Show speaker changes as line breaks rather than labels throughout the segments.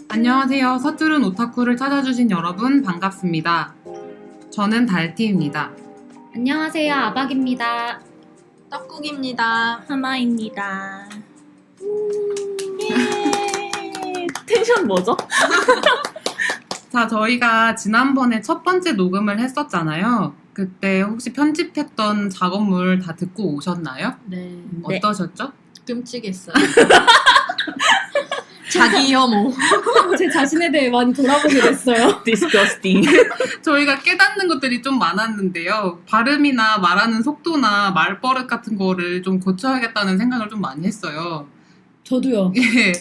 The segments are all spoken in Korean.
안녕하세요. 서투른 오타쿠를 찾아주신 여러분 반갑습니다. 저는 달티입니다.
안녕하세요. 아박입니다.
떡국입니다.
하나입니다. 텐션 뭐죠?
자, 저희가 지난번에 첫 번째 녹음을 했었잖아요. 그때 혹시 편집했던 작업물 다 듣고 오셨나요?
네.
어떠셨죠?
끔찍했어요. 자기 혐오.
제 자신에 대해 많이 돌아보게 됐어요.
Disgusting.
저희가 깨닫는 것들이 좀 많았는데요. 발음이나 말하는 속도나 말버릇 같은 거를 좀 고쳐야겠다는 생각을 좀 많이 했어요.
저도요.
예.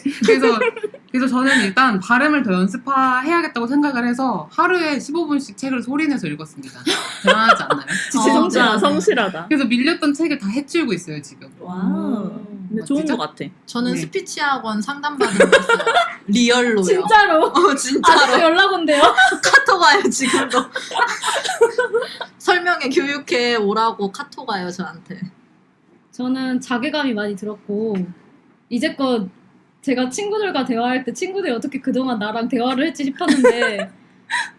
그래서 저는 일단 발음을 더 연습해야겠다고 생각을 해서 하루에 15분씩 책을 소리내서 읽었습니다. 대단하지 않나요?
진짜 성실하다.
그래서 밀렸던 책을 다 해치우고 있어요, 지금.
와우. 근데 좋은
멋지죠?
것 같아.
저는
네.
스피치 학원 상담받은 거 있어요. 리얼로요.
진짜로. 아직도
진짜로.
연락 온대요.
카톡 와요, 지금도. 설명해, 교육해 오라고 카톡 와요, 저한테.
저는 자괴감이 많이 들었고 이제껏 제가 친구들과 대화할 때 친구들이 어떻게 그동안 나랑 대화를 했지 싶었는데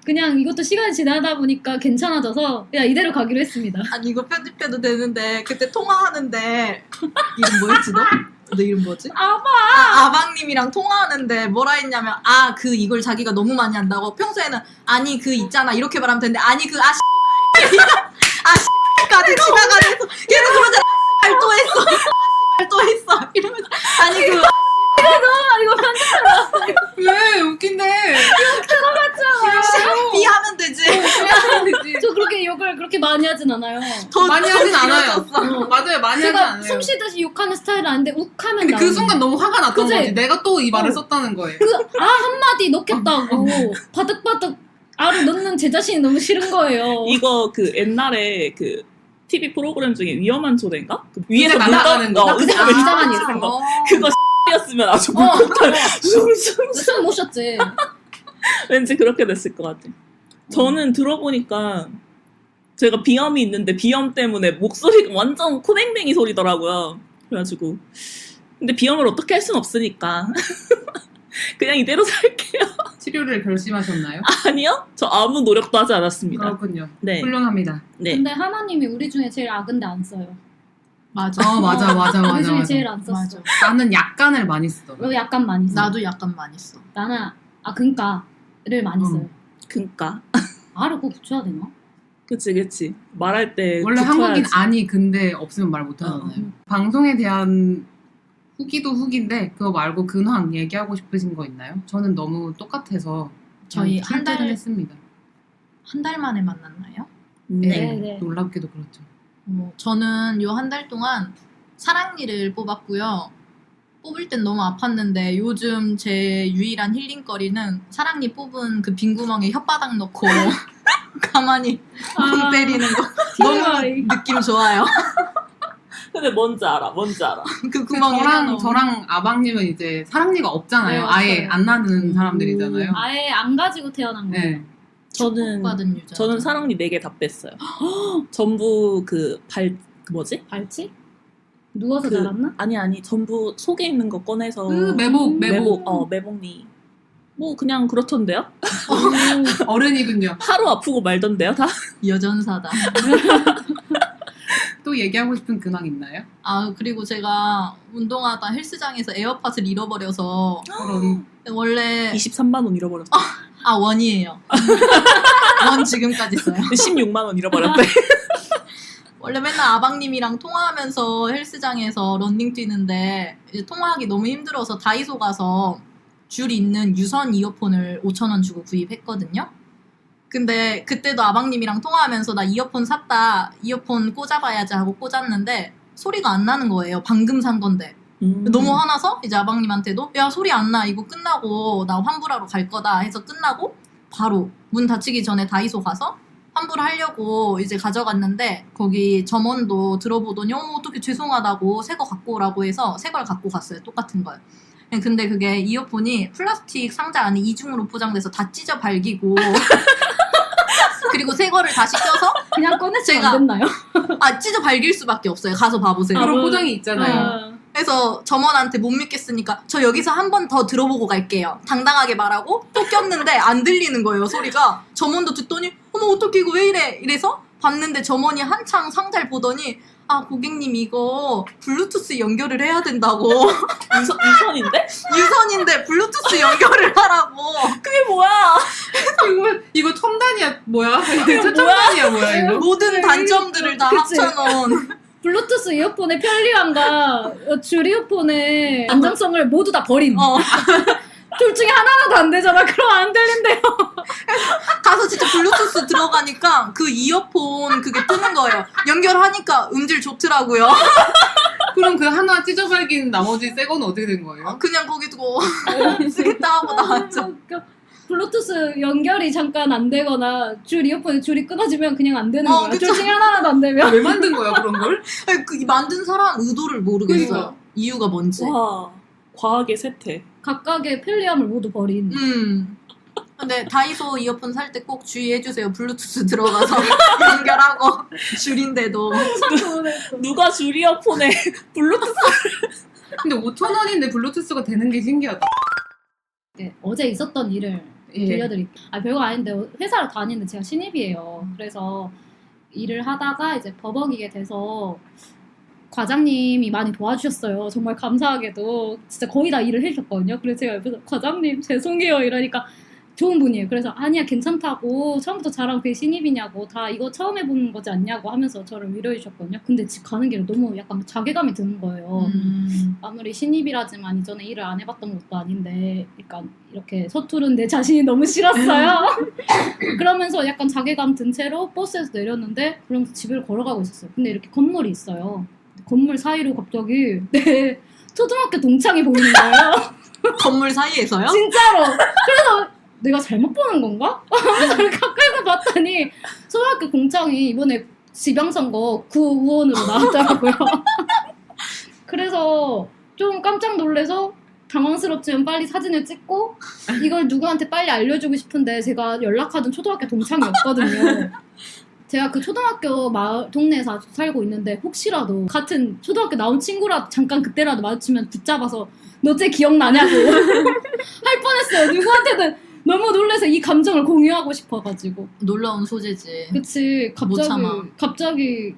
그냥 이것도 시간이 지나다 보니까 괜찮아져서 그냥 이대로 가기로 했습니다.
아니, 이거 편집해도 되는데, 그때 통화하는데, 이름 뭐였지, 너? 너 이름 뭐지? 아박님이랑 통화하는데 뭐라 했냐면, 이걸 자기가 너무 많이 한다고. 평소에는, 아니, 있잖아. 이렇게 말하면 되는데, 아니, 까지 지나가면서 계속 그러잖아. 또 했어. 또 했어. 이러면서, 아니,
이거 편집
왜? 웃긴데.
비 하면 되지.
저 그렇게 욕을 그렇게 많이 하진 않아요.
더
많이 하진 않아요.
길어졌어.
맞아요, 많이 하진
제가
않아요.
숨 쉬듯이 욕하는 스타일은 아닌데 욱하면
근데 그
나오는
순간 너무 화가 났던
그치?
거지. 내가 또 이 말을
어.
썼다는 거예요.
한마디 넣겠다고 바득바득 알을 넣는 제 자신이 너무 싫은 거예요.
이거 옛날에 TV 프로그램 중에 위험한 초대인가?
위에서 날아가는 거.
나 그때
의자
의자만
면
있어.
거. 그거 였으면 아주 물폭탄 숭숭.
숨 못 쉬었지.
왠지 그렇게 됐을 것 같아. 저는 들어보니까 제가 비염이 있는데 비염 때문에 목소리가 완전 코맹맹이 소리더라고요. 그래가지고 근데 비염을 어떻게 할 순 없으니까 그냥 이대로 살게요.
치료를 결심하셨나요?
아니요? 저 아무 노력도 하지 않았습니다.
그렇군요.
네.
훌륭합니다.
네.
근데 하나님이 우리 중에 제일 악은데 안 써요.
맞아.
우리 중에 제일 안 썼어.
맞아.
나는 약간을 많이 쓰더라.
너 약간 많이 써.
나도 약간 많이 써.
나는 그니까를 많이 써요.
그니까.
아를 꼭 붙여야 되나?
그치. 말할 때
원래
붙어야지.
한국인 아니 근데 없으면 말 못하잖아요.
어.
방송에 대한 후기도 후기인데 그거 말고 근황 얘기하고 싶으신 거 있나요? 저는 너무 똑같아서
저희
그냥 출퇴근했습니다.
한 달 만에 만났나요?
네.
놀랍게도 그렇죠.
저는 요 한 달 동안 사랑니를 뽑았고요. 뽑을 땐 너무 아팠는데 요즘 제 유일한 힐링거리는 사랑니 뽑은 그 빈 구멍에 혓바닥 넣고 가만히 멍 때리는 거 너무
TMI.
느낌 좋아요.
근데 뭔지 알아.
그 구멍에
저랑 아박님은 이제 사랑니가 없잖아요.
네,
아예
없어요.
안 나는 사람들이잖아요.
아예 안 가지고 태어난 거예요.
네.
받은 유저.
저는 사랑니 4개 다 뺐어요. 전부 뭐지?
발치? 누워서 자랐나?
아니 전부 속에 있는 거 꺼내서
그 매복.
매복니 뭐 그냥 그렇던데요?
어른이군요.
하루 아프고 말던데요 다?
여전사다.
또 얘기하고 싶은 근황 있나요?
그리고 제가 운동하다 헬스장에서 에어팟을 잃어버려서
그런
원래
23만 원 잃어버렸어.
원이에요. 원 지금까지 써요.
16만 원 잃어버렸대.
원래 맨날 아박님이랑 통화하면서 헬스장에서 런닝 뛰는데 이제 통화하기 너무 힘들어서 다이소 가서 줄 있는 유선 이어폰을 5,000원 주고 구입했거든요. 근데 그때도 아박님이랑 통화하면서 나 이어폰 샀다. 이어폰 꽂아봐야지 하고 꽂았는데 소리가 안 나는 거예요. 방금 산 건데. 너무 화나서 이제 아박님한테도 야 소리 안 나. 이거 끝나고 나 환불하러 갈 거다 해서 끝나고 바로 문 닫히기 전에 다이소 가서 환불하려고 이제 가져갔는데 거기 점원도 들어보더니 어떻게 죄송하다고 새 거 갖고 오라고 해서 새 걸 갖고 갔어요. 똑같은 걸. 근데 그게 이어폰이 플라스틱 상자 안에 이중으로 포장돼서 다 찢어 발기고 연결을 다시 껴서
그냥 꺼냈으면
제가-
안 됐나요?
찢어 발길 수밖에 없어요. 가서 봐보세요.
그런
뭐-
포장이 있잖아요.
아,
그래서 점원한테 못 믿겠으니까 저 여기서 한 번 더 들어보고 갈게요. 당당하게 말하고 또 꼈는데 안 들리는 거예요, 소리가. 점원도 듣더니 어머 어떡해 이거 왜 이래 이래서 봤는데 점원이 한창 상자를 보더니 아 고객님 이거 블루투스 연결을 해야 된다고.
유선인데?
유선인데 블루투스 연결을 하라고.
그게 뭐야?
이거 첨단이야 뭐야?
뭐야?
최첨단이야 뭐야 이거?
모든 단점들을 다
그치.
합쳐놓은.
블루투스 이어폰의 편리함과 줄 이어폰의 안정성을 모두 다 버린. 둘 중에 하나라도 안 되잖아. 그럼 안 들린대요.
가서 진짜 블루투스 들어가니까 그 이어폰 그게 뜨는 거예요. 연결하니까 음질 좋더라고요.
그럼 그 하나 찢어발긴 나머지 새 거는 어떻게 된 거예요?
그냥 거기 두고 쓰겠다 하고 나왔죠.
그러니까 블루투스 연결이 잠깐 안 되거나 줄 이어폰에 줄이 끊어지면 그냥 안 되는 거야.
그쵸.
둘 중에 하나라도 안 되면.
왜 만든 거야 그런 걸?
아니, 만든 사람 의도를 모르겠어요.
그러니까.
이유가 뭔지.
와, 과학의 세태.
각각의 편리함을 모두 버린.
근데 다이소 이어폰 살 때 꼭 주의해주세요. 블루투스 들어가서 연결하고 줄인데도.
누가 줄 이어폰에 블루투스
근데 5,000원인데 블루투스가 되는 게 신기하다.
네, 어제 있었던 일을
예.
들려드릴게요. 별거 아닌데 회사를 다니는데 제가 신입이에요. 그래서 일을 하다가 이제 버벅이게 돼서 과장님이 많이 도와주셨어요. 정말 감사하게도 진짜 거의 다 일을 해주셨거든요. 그래서 제가 옆에서 과장님 죄송해요 이러니까 좋은 분이에요. 그래서 아니야 괜찮다고 처음부터 잘하고 그게 신입이냐고 다 이거 처음 해보는 거지 않냐고 하면서 저를 위로해 주셨거든요. 근데 집 가는 길에 너무 약간 자괴감이 드는 거예요. 아무리 신입이라지만 이전에 일을 안 해봤던 것도 아닌데 약간 이렇게 서투른 내 자신이 너무 싫었어요. 그러면서 약간 자괴감 든 채로 버스에서 내렸는데 그러면서 집을 걸어가고 있었어요. 근데 이렇게 건물이 있어요. 건물 사이로 갑자기 내 초등학교 동창이 보이는 거예요.
건물 사이에서요?
진짜로. 그래서 내가 잘못 보는 건가? 그래서 가까이서 봤더니 초등학교 동창이 이번에 지방선거 구의원으로 나왔더라고요. 그래서 좀 깜짝 놀라서 당황스럽지만 빨리 사진을 찍고 이걸 누구한테 빨리 알려주고 싶은데 제가 연락하던 초등학교 동창이었거든요. 제가 그 초등학교 동네에 살고 있는데 혹시라도 같은 초등학교 나온 친구라도 잠깐 그때라도 마주치면 붙잡아서 너 쟤 기억나냐고 할 뻔했어요. 누구한테든 너무 놀라서 이 감정을 공유하고 싶어가지고.
놀라운 소재지.
그치.
못 참아.
갑자기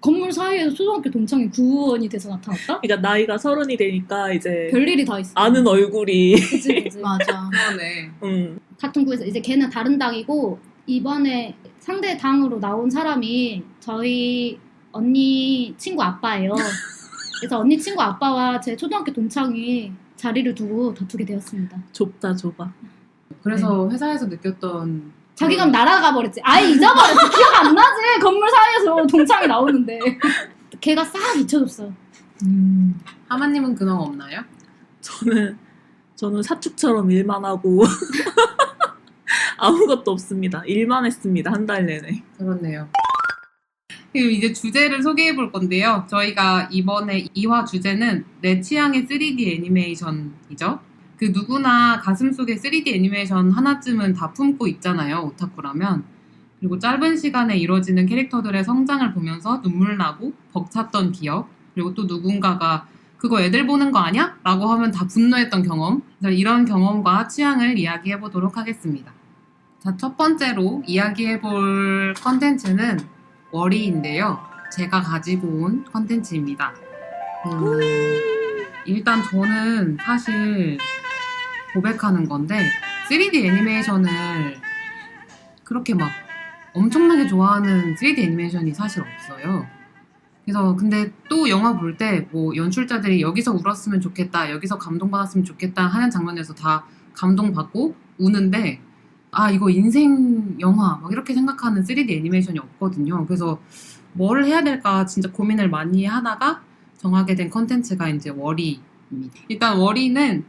건물 사이에서 초등학교 동창이 구의원이 돼서 나타났다?
그러니까 나이가 30이 되니까 이제
별일이 다 있어.
아는 얼굴이
그치.
맞아.
그러네.
같은 구에서 이제 걔는 다른 당이고 이번에 상대 당으로 나온 사람이 저희 언니 친구 아빠예요. 그래서 언니 친구 아빠와 제 초등학교 동창이 자리를 두고 다투게 되었습니다.
좁다 좁아.
그래서 회사에서 느꼈던
자기가 날아가 버렸지. 아예 잊어버렸지. 기억 안 나지. 건물 사이에서 동창이 나오는데. 걔가 싹 잊혀졌어.
하마님은 근황 없나요?
저는 사축처럼 일만 하고 아무것도 없습니다. 일만 했습니다. 한 달 내내.
그렇네요. 그리고 이제 주제를 소개해 볼 건데요. 저희가 이번에 2화 주제는 내 취향의 3D 애니메이션이죠. 그 누구나 가슴속에 3D 애니메이션 하나쯤은 다 품고 있잖아요. 오타쿠라면. 그리고 짧은 시간에 이루어지는 캐릭터들의 성장을 보면서 눈물 나고 벅찼던 기억. 그리고 또 누군가가 그거 애들 보는 거 아니야? 라고 하면 다 분노했던 경험. 그래서 이런 경험과 취향을 이야기해 보도록 하겠습니다. 자, 첫 번째로 이야기해 볼 컨텐츠는 워리인데요. 제가 가지고 온 컨텐츠입니다. 일단 저는 사실 고백하는 건데 3D 애니메이션을 그렇게 막 엄청나게 좋아하는 3D 애니메이션이 사실 없어요. 그래서 근데 또 영화 볼 때 뭐 연출자들이 여기서 울었으면 좋겠다, 여기서 감동받았으면 좋겠다 하는 장면에서 다 감동받고 우는데 아 이거 인생 영화 막 이렇게 생각하는 3D 애니메이션이 없거든요. 그래서 뭘 해야 될까 진짜 고민을 많이 하다가 정하게 된 컨텐츠가 이제 워리입니다. 일단 워리는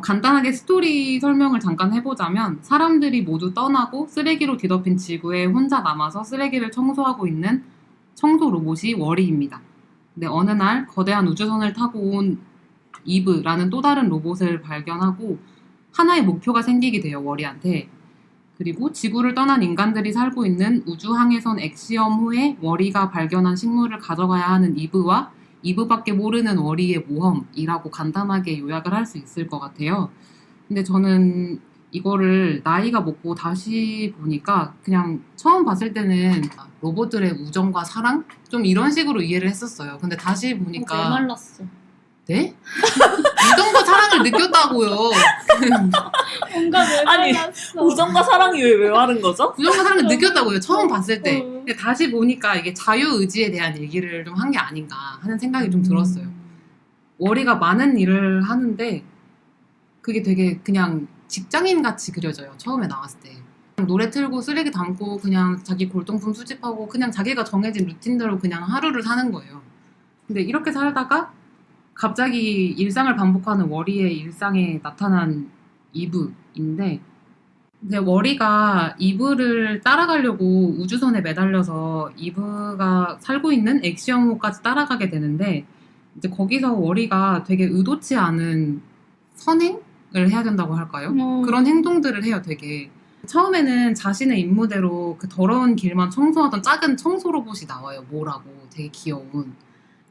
간단하게 스토리 설명을 잠깐 해보자면 사람들이 모두 떠나고 쓰레기로 뒤덮인 지구에 혼자 남아서 쓰레기를 청소하고 있는 청소 로봇이 워리입니다. 근데 어느 날 거대한 우주선을 타고 온 이브라는 또 다른 로봇을 발견하고 하나의 목표가 생기게 돼요. 워리한테. 그리고 지구를 떠난 인간들이 살고 있는 우주항해선 엑시엄 후에 워리가 발견한 식물을 가져가야 하는 이브와 이브밖에 모르는 워리의 모험이라고 간단하게 요약을 할 수 있을 것 같아요. 근데 저는 이거를 나이가 먹고 다시 보니까 그냥 처음 봤을 때는 로봇들의 우정과 사랑? 좀 이런 식으로 이해를 했었어요. 근데 다시 보니까
메말랐어.
네? 우정과 사랑을 느꼈다고요.
뭔가
아니,
메말랐어.
우정과 사랑이 왜 하는 거죠?
우정과 사랑을 느꼈다고요. 처음 봤을 때.
어.
근데 다시 보니까 이게 자유의지에 대한 얘기를 좀 한 게 아닌가 하는 생각이 좀 들었어요. 워리가 많은 일을 하는데 그게 되게 그냥 직장인 같이 그려져요. 처음에 나왔을 때. 노래 틀고 쓰레기 담고 그냥 자기 골동품 수집하고 그냥 자기가 정해진 루틴대로 그냥 하루를 사는 거예요. 근데 이렇게 살다가 갑자기 일상을 반복하는 워리의 일상에 나타난 이브인데 이제 워리가 이브를 따라가려고 우주선에 매달려서 이브가 살고 있는 엑시엄호까지 따라가게 되는데 이제 거기서 워리가 되게 의도치 않은 선행을 해야 된다고 할까요? 그런 행동들을 해요, 되게. 처음에는 자신의 임무대로 그 더러운 길만 청소하던 작은 청소 로봇이 나와요, 모라고. 되게 귀여운.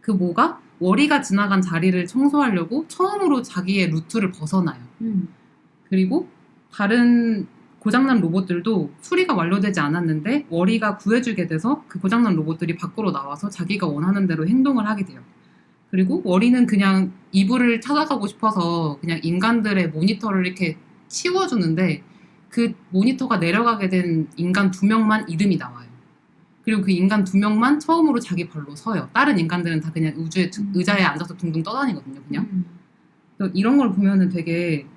그 모가 워리가 지나간 자리를 청소하려고 처음으로 자기의 루트를 벗어나요. 그리고 다른 고장난 로봇들도 수리가 완료되지 않았는데 워리가 구해주게 돼서 그 고장난 로봇들이 밖으로 나와서 자기가 원하는 대로 행동을 하게 돼요. 그리고 워리는 그냥 이브를 찾아가고 싶어서 그냥 인간들의 모니터를 이렇게 치워주는데 그 모니터가 내려가게 된 인간 2명만 이름이 나와요. 그리고 그 인간 2명만 처음으로 자기 발로 서요. 다른 인간들은 다 그냥 우주의 의자에 앉아서 둥둥 떠다니거든요. 그냥. 그래서 이런 걸 보면은 되게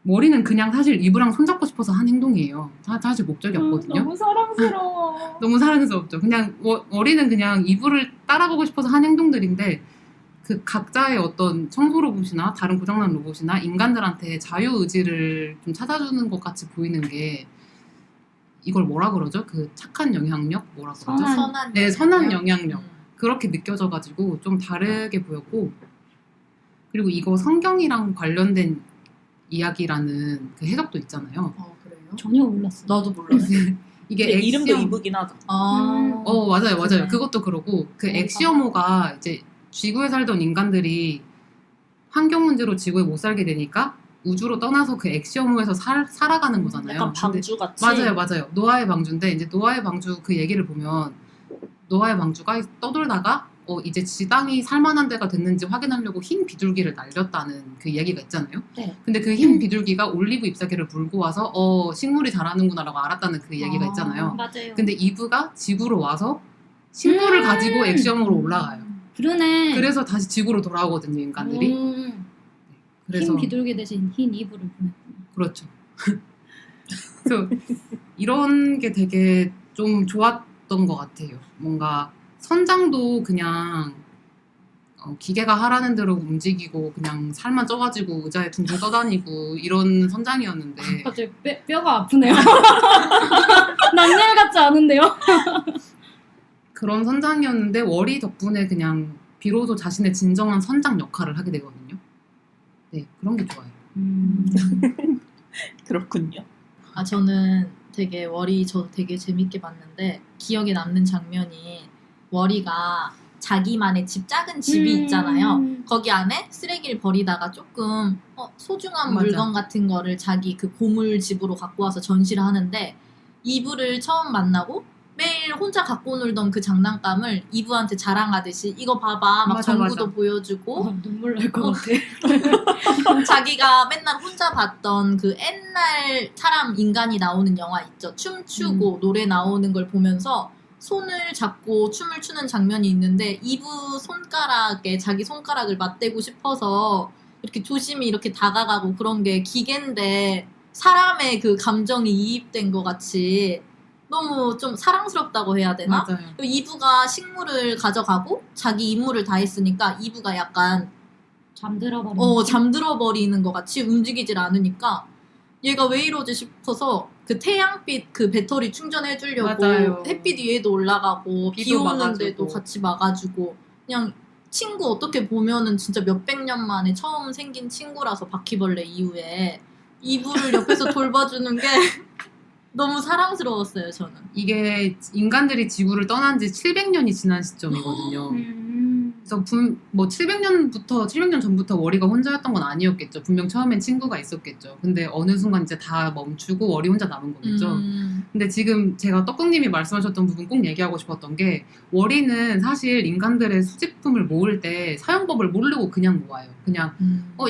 워리는 그냥 사실 이브랑 손잡고 싶어서 한 행동이에요. 사실 목적이 없거든요.
너무 사랑스러워.
너무 사랑스럽죠. 그냥 워리는 그냥 이브를 따라가고 싶어서 한 행동들인데 그 각자의 어떤 청소 로봇이나 다른 고장난 로봇이나 인간들한테 자유의지를 좀 찾아주는 것 같이 보이는 게 이걸 뭐라 그러죠? 그 착한 영향력? 뭐라 그러죠?
선한
네, 선한 영향력. 그렇게 느껴져가지고 좀 다르게 보였고 그리고 이거 성경이랑 관련된 이야기라는 그 해석도 있잖아요.
그래요?
전혀 몰랐어.
나도 몰랐어.
이게
근데 이름도
엑시엄-
이브긴 하죠.
맞아요.
그래.
그것도 그러고 그
그러니까.
엑시오모가 이제 지구에 살던 인간들이 환경 문제로 지구에 못 살게 되니까 우주로 떠나서 그 엑시오모에서 살아가는 거잖아요.
약간
근데-
방주같이.
맞아요. 노아의 방주인데 이제 노아의 방주 그 얘기를 보면 노아의 방주가 떠돌다가 이제 지 땅이 살만한 데가 됐는지 확인하려고 흰 비둘기를 날렸다는 그 얘기가 있잖아요.
네.
근데 그 흰 비둘기가 올리브 잎사귀를 물고 와서 식물이 자라는구나라고 알았다는 그 얘기가 있잖아요.
맞아요.
근데 이브가 지구로 와서 식물을 가지고 엑시엄으로 올라가요.
그러네.
그래서 다시 지구로 돌아오거든요, 인간들이. 그래서
흰 비둘기 대신 흰 이불을 보냈구나.
그렇죠. 그래서 이런 게 되게 좀 좋았던 것 같아요. 뭔가 선장도 그냥 기계가 하라는 대로 움직이고 그냥 살만 쪄가지고 의자에 둥둥 떠다니고 이런 선장이었는데
갑자기 뼈가 아프네요. 남일 같지 않은데요?
그런 선장이었는데 워리 덕분에 그냥 비로소 자신의 진정한 선장 역할을 하게 되거든요. 네, 그런 게 좋아요.
그렇군요.
저는 되게 저도 되게 재밌게 봤는데 기억에 남는 장면이 워리가 자기만의 집 작은 집이 있잖아요. 거기 안에 쓰레기를 버리다가 조금 소중한
맞아.
물건 같은 거를 자기 그 고물 집으로 갖고 와서 전시를 하는데 이브를 처음 만나고 매일 혼자 갖고 놀던 그 장난감을 이브한테 자랑하듯이 이거 봐봐 막
맞아,
전구도
맞아.
보여주고
눈물 날 것 같아.
자기가 맨날 혼자 봤던 그 옛날 사람 인간이 나오는 영화 있죠. 춤추고 노래 나오는 걸 보면서 손을 잡고 춤을 추는 장면이 있는데 이브 손가락에 자기 손가락을 맞대고 싶어서 이렇게 조심히 이렇게 다가가고 그런 게 기계인데 사람의 그 감정이 이입된 것 같이 너무 좀 사랑스럽다고 해야 되나?
맞아요.
그리고 이브가 식물을 가져가고 자기 임무를 다 했으니까 이브가 약간 잠들어 버리는 것 같이 움직이질 않으니까 얘가 왜 이러지 싶어서 그 태양빛 그 배터리 충전해 주려고
맞아요.
햇빛 위에도 올라가고 비
비도
오는데도
막아주고.
같이 막아주고 그냥 친구 어떻게 보면은 진짜 몇백 년 만에 처음 생긴 친구라서 바퀴벌레 이후에 이브를 옆에서 돌봐주는 게 너무 사랑스러웠어요 저는.
이게 인간들이 지구를 떠난 지 700년이 지난 시점이거든요. 그래서 700년 전부터 워리가 혼자였던 건 아니었겠죠. 분명 처음엔 친구가 있었겠죠. 근데 어느 순간 이제 다 멈추고 워리 혼자 남은 거겠죠. 근데 지금 제가 떡국님이 말씀하셨던 부분 꼭 얘기하고 싶었던 게 워리는 사실 인간들의 수집품을 모을 때 사용법을 모르고 그냥 모아요. 그냥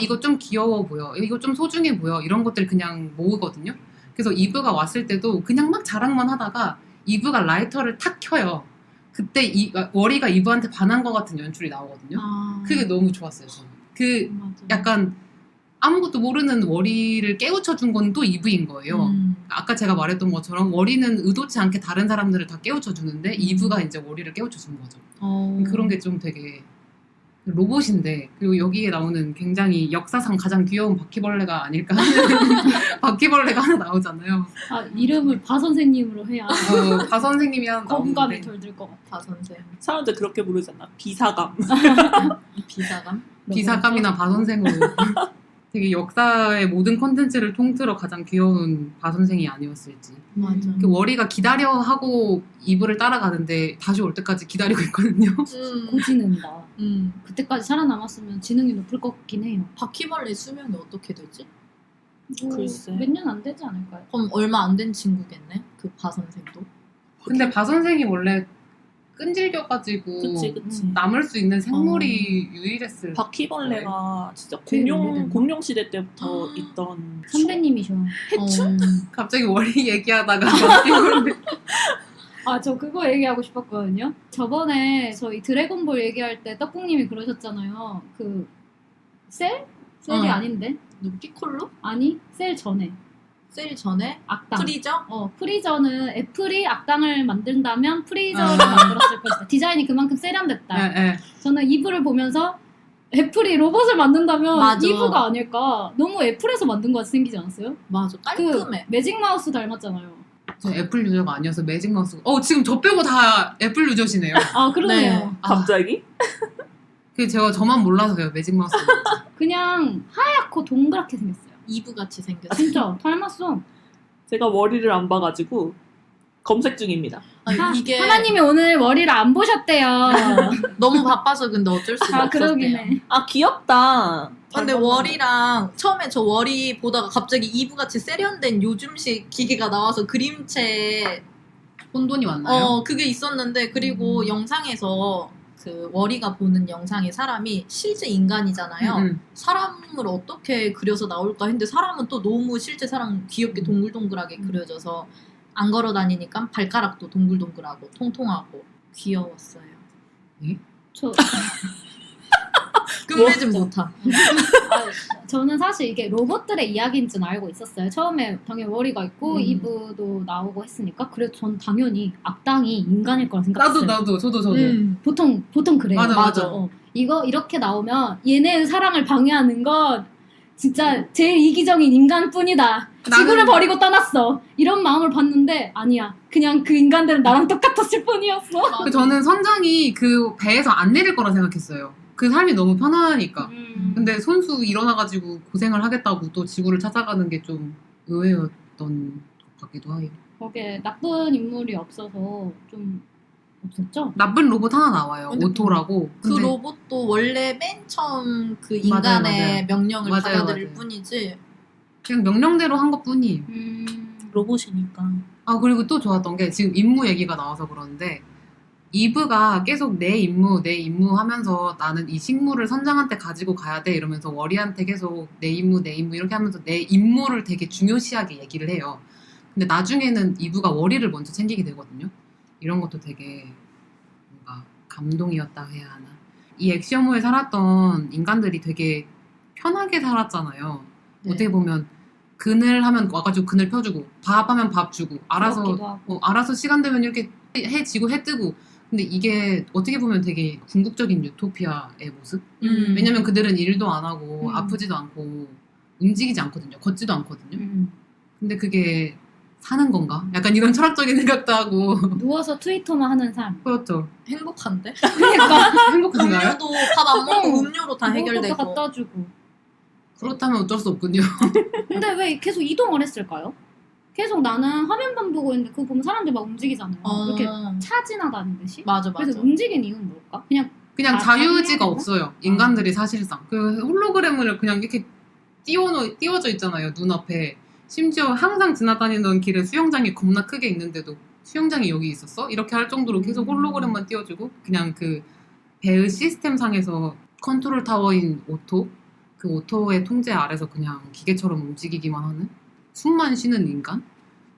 이거 좀 귀여워 보여. 이거 좀 소중해 보여. 이런 것들 그냥 모으거든요. 그래서 이브가 왔을 때도 그냥 막 자랑만 하다가 이브가 라이터를 탁 켜요. 그때 워리가 이브한테 반한 것 같은 연출이 나오거든요. 그게 너무 좋았어요. 저는.
맞아.
약간 아무것도 모르는 워리를 깨우쳐준 건 또 이브인 거예요. 아까 제가 말했던 것처럼 워리는 의도치 않게 다른 사람들을 다 깨우쳐주는데 이브가 이제 워리를 깨우쳐준 거죠. 그런 게 좀 되게 로봇인데, 그리고 여기에 나오는 굉장히 역사상 가장 귀여운 바퀴벌레가 아닐까 하는 바퀴벌레가 하나 나오잖아요.
이름을 바 선생님으로 해야
바 선생님이 하나
거부감이
나오는데
덜 들 것 같아.
바 선생.
사람들 그렇게 부르잖아. 비사감.
비사감?
비사감이나 바 선생으로 되게 역사의 모든 컨텐츠를 통틀어 가장 귀여운 바 선생이 아니었을지.
맞아.
그 워리가 기다려 하고 이브를 따라가는데 다시 올 때까지 기다리고 있거든요.
고지는다.
음.
그때까지 살아남았으면 지능이 높을 것 같긴 해요.
바퀴벌레 수명이 어떻게 되지?
글쎄.
몇 년 안 되지 않을까요?
그럼 얼마 안 된 친구겠네. 그 바 선생도.
근데 바 선생이 원래 끈질겨가지고
그치.
남을 수 있는 생물이 유일했을.
바퀴벌레가 진짜
되게 오래됐나?
공룡 시대 때부터 있던
선배님이셔.
해충?
갑자기 워리 얘기하다가 바퀴벌레.
저 그거 얘기하고 싶었거든요. 저번에 저희 드래곤볼 얘기할 때 떡국님이 그러셨잖아요. 그 셀? 셀이 아닌데?
누구 피콜로?
아니, 셀 전에.
셀 전에?
악당.
프리저?
프리저는 애플이 악당을 만든다면 프리저를 만들었을 것이다. 디자인이 그만큼 세련됐다.
예.
저는 이브를 보면서 애플이 로봇을 만든다면
맞아.
이브가 아닐까. 너무 애플에서 만든 것 같이 생기지 않았어요?
맞아.
그
깔끔해.
매직 마우스 닮았잖아요.
저 애플 유저가 아니어서 매직 마우스. 지금 저 빼고 다 애플 유저시네요.
그러네요.
네.
갑자기?
그 저만 몰라서요, 매직 마우스.
그냥 하얗고 동그랗게 생겼어요.
이브 같이 생겼어.
진짜 닮았어.
제가 머리를 안 봐가지고 검색 중입니다.
이게
하나님이 오늘 머리를 안 보셨대요.
너무 바빠서 근데 어쩔 수가
그러긴
없었대요.
해.
귀엽다.
근데 워리랑 처음에 저 워리 보다가 갑자기 이브 같이 세련된 요즘식 기계가 나와서 그림체
혼돈이 왔나요?
그게 있었는데 그리고 영상에서 그 워리가 보는 영상에 사람이 실제 인간이잖아요. 사람을 어떻게 그려서 나올까 했는데 사람은 또 너무 실제 사람 귀엽게 동글동글하게 그려져서 안 걸어 다니니까 발가락도 동글동글하고 통통하고 귀여웠어요.
저
끝내진 못함.
저는 사실 이게 로봇들의 이야기인 줄 알고 있었어요. 처음에 당연히 워리가 있고 이브도 나오고 했으니까. 그래서 전 당연히 악당이 인간일 거라 생각했어요.
저도.
보통 그래요.
맞아.
이거 이렇게 나오면 얘네의 사랑을 방해하는 건 진짜 제일 이기적인 인간뿐이다. 지구를 버리고 떠났어. 이런 마음을 봤는데 아니야. 그냥 그 인간들은 나랑 똑같았을 뿐이었어.
저는 선장이 그 배에서 안 내릴 거라 생각했어요. 그 삶이 너무 편안하니까. 근데 손수 일어나가지고 고생을 하겠다고 또 지구를 찾아가는 게 좀 의외였던 것 같기도 해요.
거기에 나쁜 인물이 없어서 좀 없었죠?
나쁜 로봇 하나 나와요.
근데
오토라고.
그
근데
로봇도 원래 맨 처음 그 인간의
맞아요.
명령을
맞아요,
받아들일
맞아요.
뿐이지.
그냥 명령대로 한 것뿐이에요.
로봇이니까.
그리고 또 좋았던 게 지금 임무 얘기가 나와서 그러는데 이브가 계속 내 임무 하면서 나는 이 식물을 선장한테 가지고 가야 돼 이러면서 워리한테 계속 내 임무 이렇게 하면서 내 임무를 되게 중요시하게 얘기를 해요. 근데 나중에는 이브가 워리를 먼저 챙기게 되거든요. 이런 것도 되게 뭔가 감동이었다 해야 하나. 이 엑시어무에 살았던 인간들이 되게 편하게 살았잖아요.
네.
어떻게 보면 그늘 하면 와가지고 그늘 펴주고 밥 하면 밥 주고 알아서 시간 되면 이렇게 해 지고 해 뜨고. 근데 이게 어떻게 보면 되게 궁극적인 유토피아의 모습? 왜냐면 그들은 일도 안 하고 아프지도 않고 움직이지 않거든요. 걷지도 않거든요. 근데 그게 사는 건가? 약간 이런 철학적인 생각도 하고.
누워서 트위터만 하는 삶.
그렇죠.
행복한데?
그러니까
행복한가요?
음료도 밥 안 먹고 음료로 다
먹을 것도
해결되고.
갖다 주고.
그렇다면 어쩔 수 없군요.
근데 왜 계속 이동을 했을까요? 계속 나는 화면만 보고 있는데 그거 보면 사람들 막 움직이잖아요. 이렇게 차 지나다니듯이.
맞아.
그래서 움직이는 이유는 뭘까?
그냥
아,
자유의지가
자유의지가?
없어요. 인간들이 사실상. 그 홀로그램을 그냥 이렇게 띄워져 있잖아요. 눈앞에. 심지어 항상 지나다니던 길에 수영장이 겁나 크게 있는데도 수영장이 여기 있었어? 이렇게 할 정도로 계속 홀로그램만 띄워주고 그냥 그 배의 시스템 상에서 컨트롤 타워인 오토 그 오토의 통제 아래서 그냥 기계처럼 움직이기만 하는 숨만 쉬는 인간?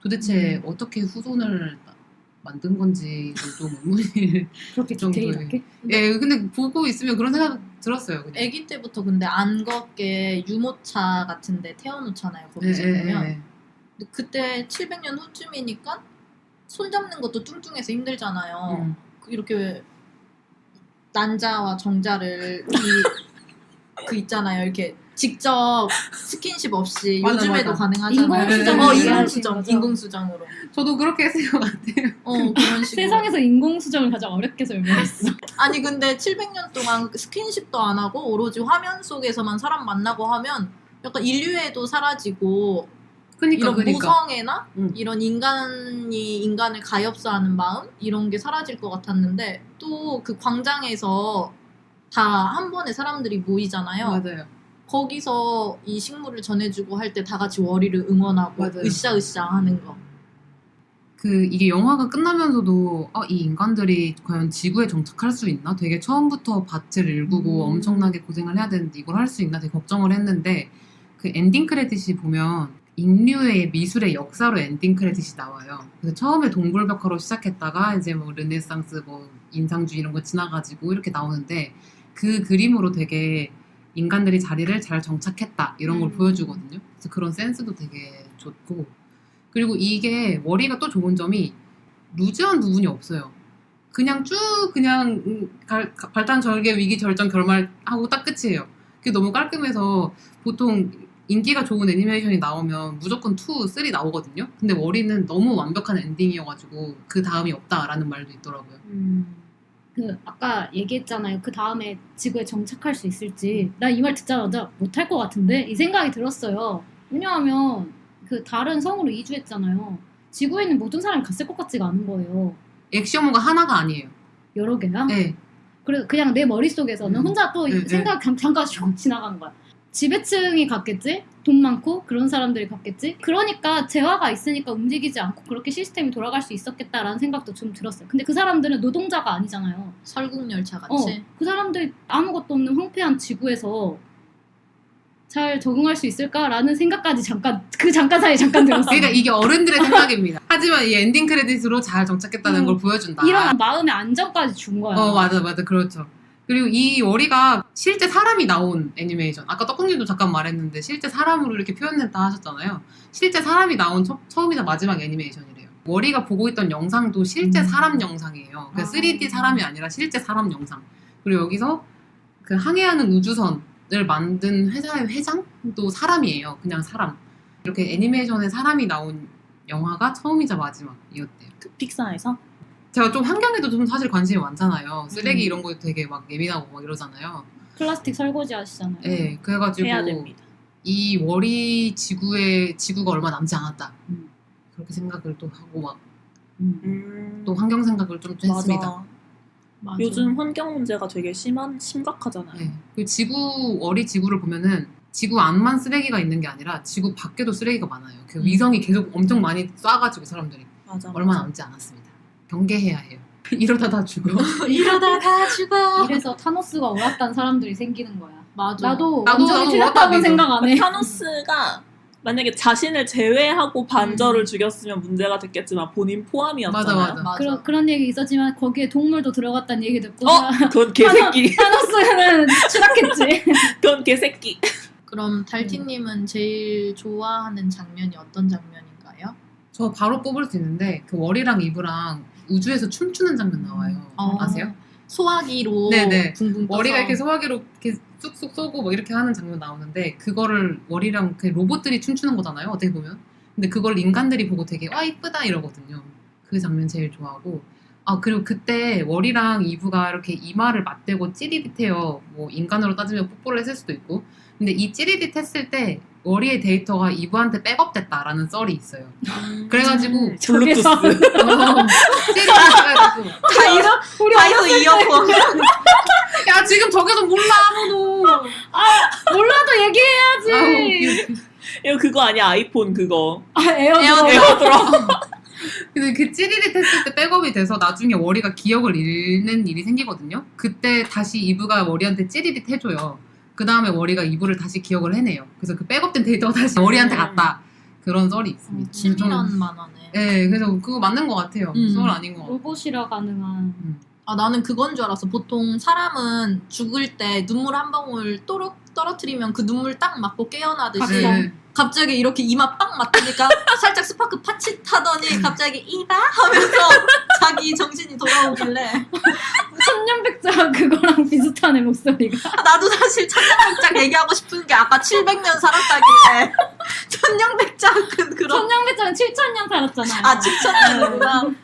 도대체 어떻게 후손을 만든 건지 좀 의문일
그렇게
정도의.
디테일하게?
예, 근데 보고 있으면 그런 생각 들었어요. 그냥.
아기 때부터 근데 안 걷게 유모차 같은데 태워놓잖아요. 거기서
예,
보면.
예.
근데 그때 700년 후쯤이니까 손 잡는 것도 뚱뚱해서 힘들잖아요. 이렇게 난자와 정자를 그 있잖아요. 이렇게 직접 스킨십 없이
맞아,
요즘에도
맞아.
가능하잖아요.
인공수정
인공수정,
거죠.
인공수정으로.
저도 그렇게 했을 것 같아요.
그런 식으로.
세상에서 인공수정을 가장 어렵게 설명했어.
아니 근데 700년 동안 스킨십도 안 하고 오로지 화면 속에서만 사람 만나고 하면 약간 인류애도 사라지고 이런 모성애나 이런 인간이 인간을 가엾어하는 마음 이런 게 사라질 것 같았는데 또 그 광장에서 다 한 번에 사람들이 모이잖아요.
맞아요.
거기서 이 식물을 전해주고 할 때 다 같이 월이를 응원하고
맞아요.
으쌰으쌰 하는 거.
이게 영화가 끝나면서도 이 인간들이 과연 지구에 정착할 수 있나? 되게 처음부터 밭을 일구고 엄청나게 고생을 해야 되는데 이걸 할 수 있나? 되게 걱정을 했는데 그 엔딩 크레딧이 보면 인류의 미술의 역사로 엔딩 크레딧이 나와요. 그래서 처음에 동굴벽화로 시작했다가 이제 뭐 르네상스 뭐 인상주의 이런 거 지나가지고 이렇게 나오는데 그 그림으로 되게 인간들이 자리를 잘 정착했다 이런 걸 보여주거든요. 그래서 그런 센스도 되게 좋고 그리고 이게 월이가 또 좋은 점이 루즈한 부분이 없어요. 그냥 쭉 그냥 발단 절개 위기 절정 결말하고 딱 끝이에요. 그게 너무 깔끔해서 보통 인기가 좋은 애니메이션이 나오면 무조건 2, 3 나오거든요. 근데 월이는 너무 완벽한 엔딩이어가지고 그 다음이 없다라는 말도 있더라고요.
그 아까 얘기했잖아요. 그 다음에 지구에 정착할 수 있을지. 나 이 말 듣자마자 못할 것 같은데 이 생각이 들었어요. 왜냐하면 그 다른 성으로 이주했잖아요. 지구에 있는 모든 사람이 갔을 것 같지가 않은 거예요.
엑시오모가 하나가 아니에요.
여러 개야?
네.
그래서 그냥 내 머릿속에서는 혼자 또
네,
생각 잠깐 슉 지나간 거야. 지배층이 갔겠지? 돈 많고 그런 사람들이 갔겠지? 그러니까 재화가 있으니까 움직이지 않고 그렇게 시스템이 돌아갈 수 있었겠다라는 생각도 좀 들었어요. 근데 그 사람들은 노동자가 아니잖아요.
설국열차 같이.
그 사람들이 아무것도 없는 황폐한 지구에서 잘 적응할 수 있을까라는 생각까지 잠깐 사이에 잠깐 들었어요.
그러니까 이게 어른들의 생각입니다. 하지만 이 엔딩 크레딧으로 잘 정착했다는 걸 보여준다.
이런 마음의 안정까지 준 거야.
맞아, 그렇죠. 그리고 이 월이가 실제 사람이 나온 애니메이션. 아까 떡국님도 잠깐 말했는데 실제 사람으로 이렇게 표현했다 하셨잖아요. 실제 사람이 나온 처음이자 마지막 애니메이션이래요. 월이가 보고 있던 영상도 실제 사람 영상이에요. 그러니까 3D 사람이 아니라 실제 사람 영상. 그리고 여기서 그 항해하는 우주선을 만든 회사의 회장도 사람이에요. 그냥 사람. 이렇게 애니메이션에 사람이 나온 영화가 처음이자 마지막이었대요.
그 픽사에서?
제가 좀 환경에도 좀 사실 관심이 많잖아요. 쓰레기 이런 거 되게 막 예민하고 막 이러잖아요.
플라스틱 설거지 하시잖아요.
네, 그래가지고
해야 됩니다.
이 월이 지구가 얼마 남지 않았다. 그렇게 생각을 또 하고 막 또 환경 생각을 좀 했습니다.
맞아.
요즘 환경 문제가 되게 심각하잖아요.
네. 그 월이 지구를 보면은 지구 안만 쓰레기가 있는 게 아니라 지구 밖에도 쓰레기가 많아요. 그 위성이 계속 엄청 많이 쏴가지고 사람들이
맞아.
얼마 남지 않았습니다. 경계해야 해요. 이러다 다 죽어.
이러다 다 죽어.
이래서 타노스가 옳았다는 사람들이 생기는 거야.
맞아.
나도
나도
완전히
옳았다
틀렸다고
믿어.
생각 안 해.
타노스가 만약에 자신을 제외하고 반절을 죽였으면 문제가 됐겠지만 본인 포함이었잖아요.
맞아.
그런 얘기 있었지만 거기에 동물도 들어갔다는 얘기 듣고
그건 개새끼.
타노스는 추락했지.
그건 개새끼.
그럼 달티님은 제일 좋아하는 장면이 어떤 장면인가요?
저 바로 뽑을 수 있는데 그 월이랑 이브랑 우주에서 춤추는 장면 나와요. 아세요?
소화기로
네네.
붕붕 떠서.
월이가 이렇게 소화기로 이렇게 쑥쑥 쏘고 뭐 이렇게 하는 장면 나오는데 그거를 월이랑 그 로봇들이 춤추는 거잖아요. 어떻게 보면. 근데 그걸 인간들이 보고 되게 와 이쁘다 이러거든요. 그 장면 제일 좋아하고 아, 그리고 그때 월이랑 이브가 이렇게 이마를 맞대고 찌릿해요. 뭐 인간으로 따지면 뽀뽀를 했을 수도 있고. 근데 이 찌릿 했을 때 월이의 데이터가 이브한테 백업됐다라는 썰이 있어요. 그래가지고
블루투스.
찌릿해가지고
다이소 이어폰.
야 지금 저게도 몰라 아무도.
몰라도 얘기해야지.
이거 그거 아니야 아이폰 그거.
에어드롭.
근데 그 찌릿 했을 때 백업이 돼서 나중에 월이가 기억을 잃는 일이 생기거든요. 그때 다시 이브가 월이한테 찌릿 해줘요. 그 다음에 월이가 이브를 다시 기억을 해내요. 그래서 그 백업된 데이터가 다시 월이한테 갔다. 그런 썰이 있습니다.
치밀한 만화네.
네, 그래서 그거 맞는 것 같아요. 썰 아닌 것 같아요.
로봇이라 가능한.
아, 나는 그건 줄 알았어. 보통 사람은 죽을 때 눈물 한 방울 또록 떨어뜨리면 그 눈물 딱 맞고 깨어나듯이
네.
갑자기 이렇게 이마 빵 맞으니까 살짝 스파크 파칫하더니 갑자기 이봐 하면서 자기 정신이 돌아오길래
천년백자 그거랑 비슷하네 목소리가.
아, 나도 사실 천년백작 얘기하고 싶은 게 아까 700년 살았다길래 천년백작 그런
천년백자는 7,000년 살았잖아요.
아 7천년이구나.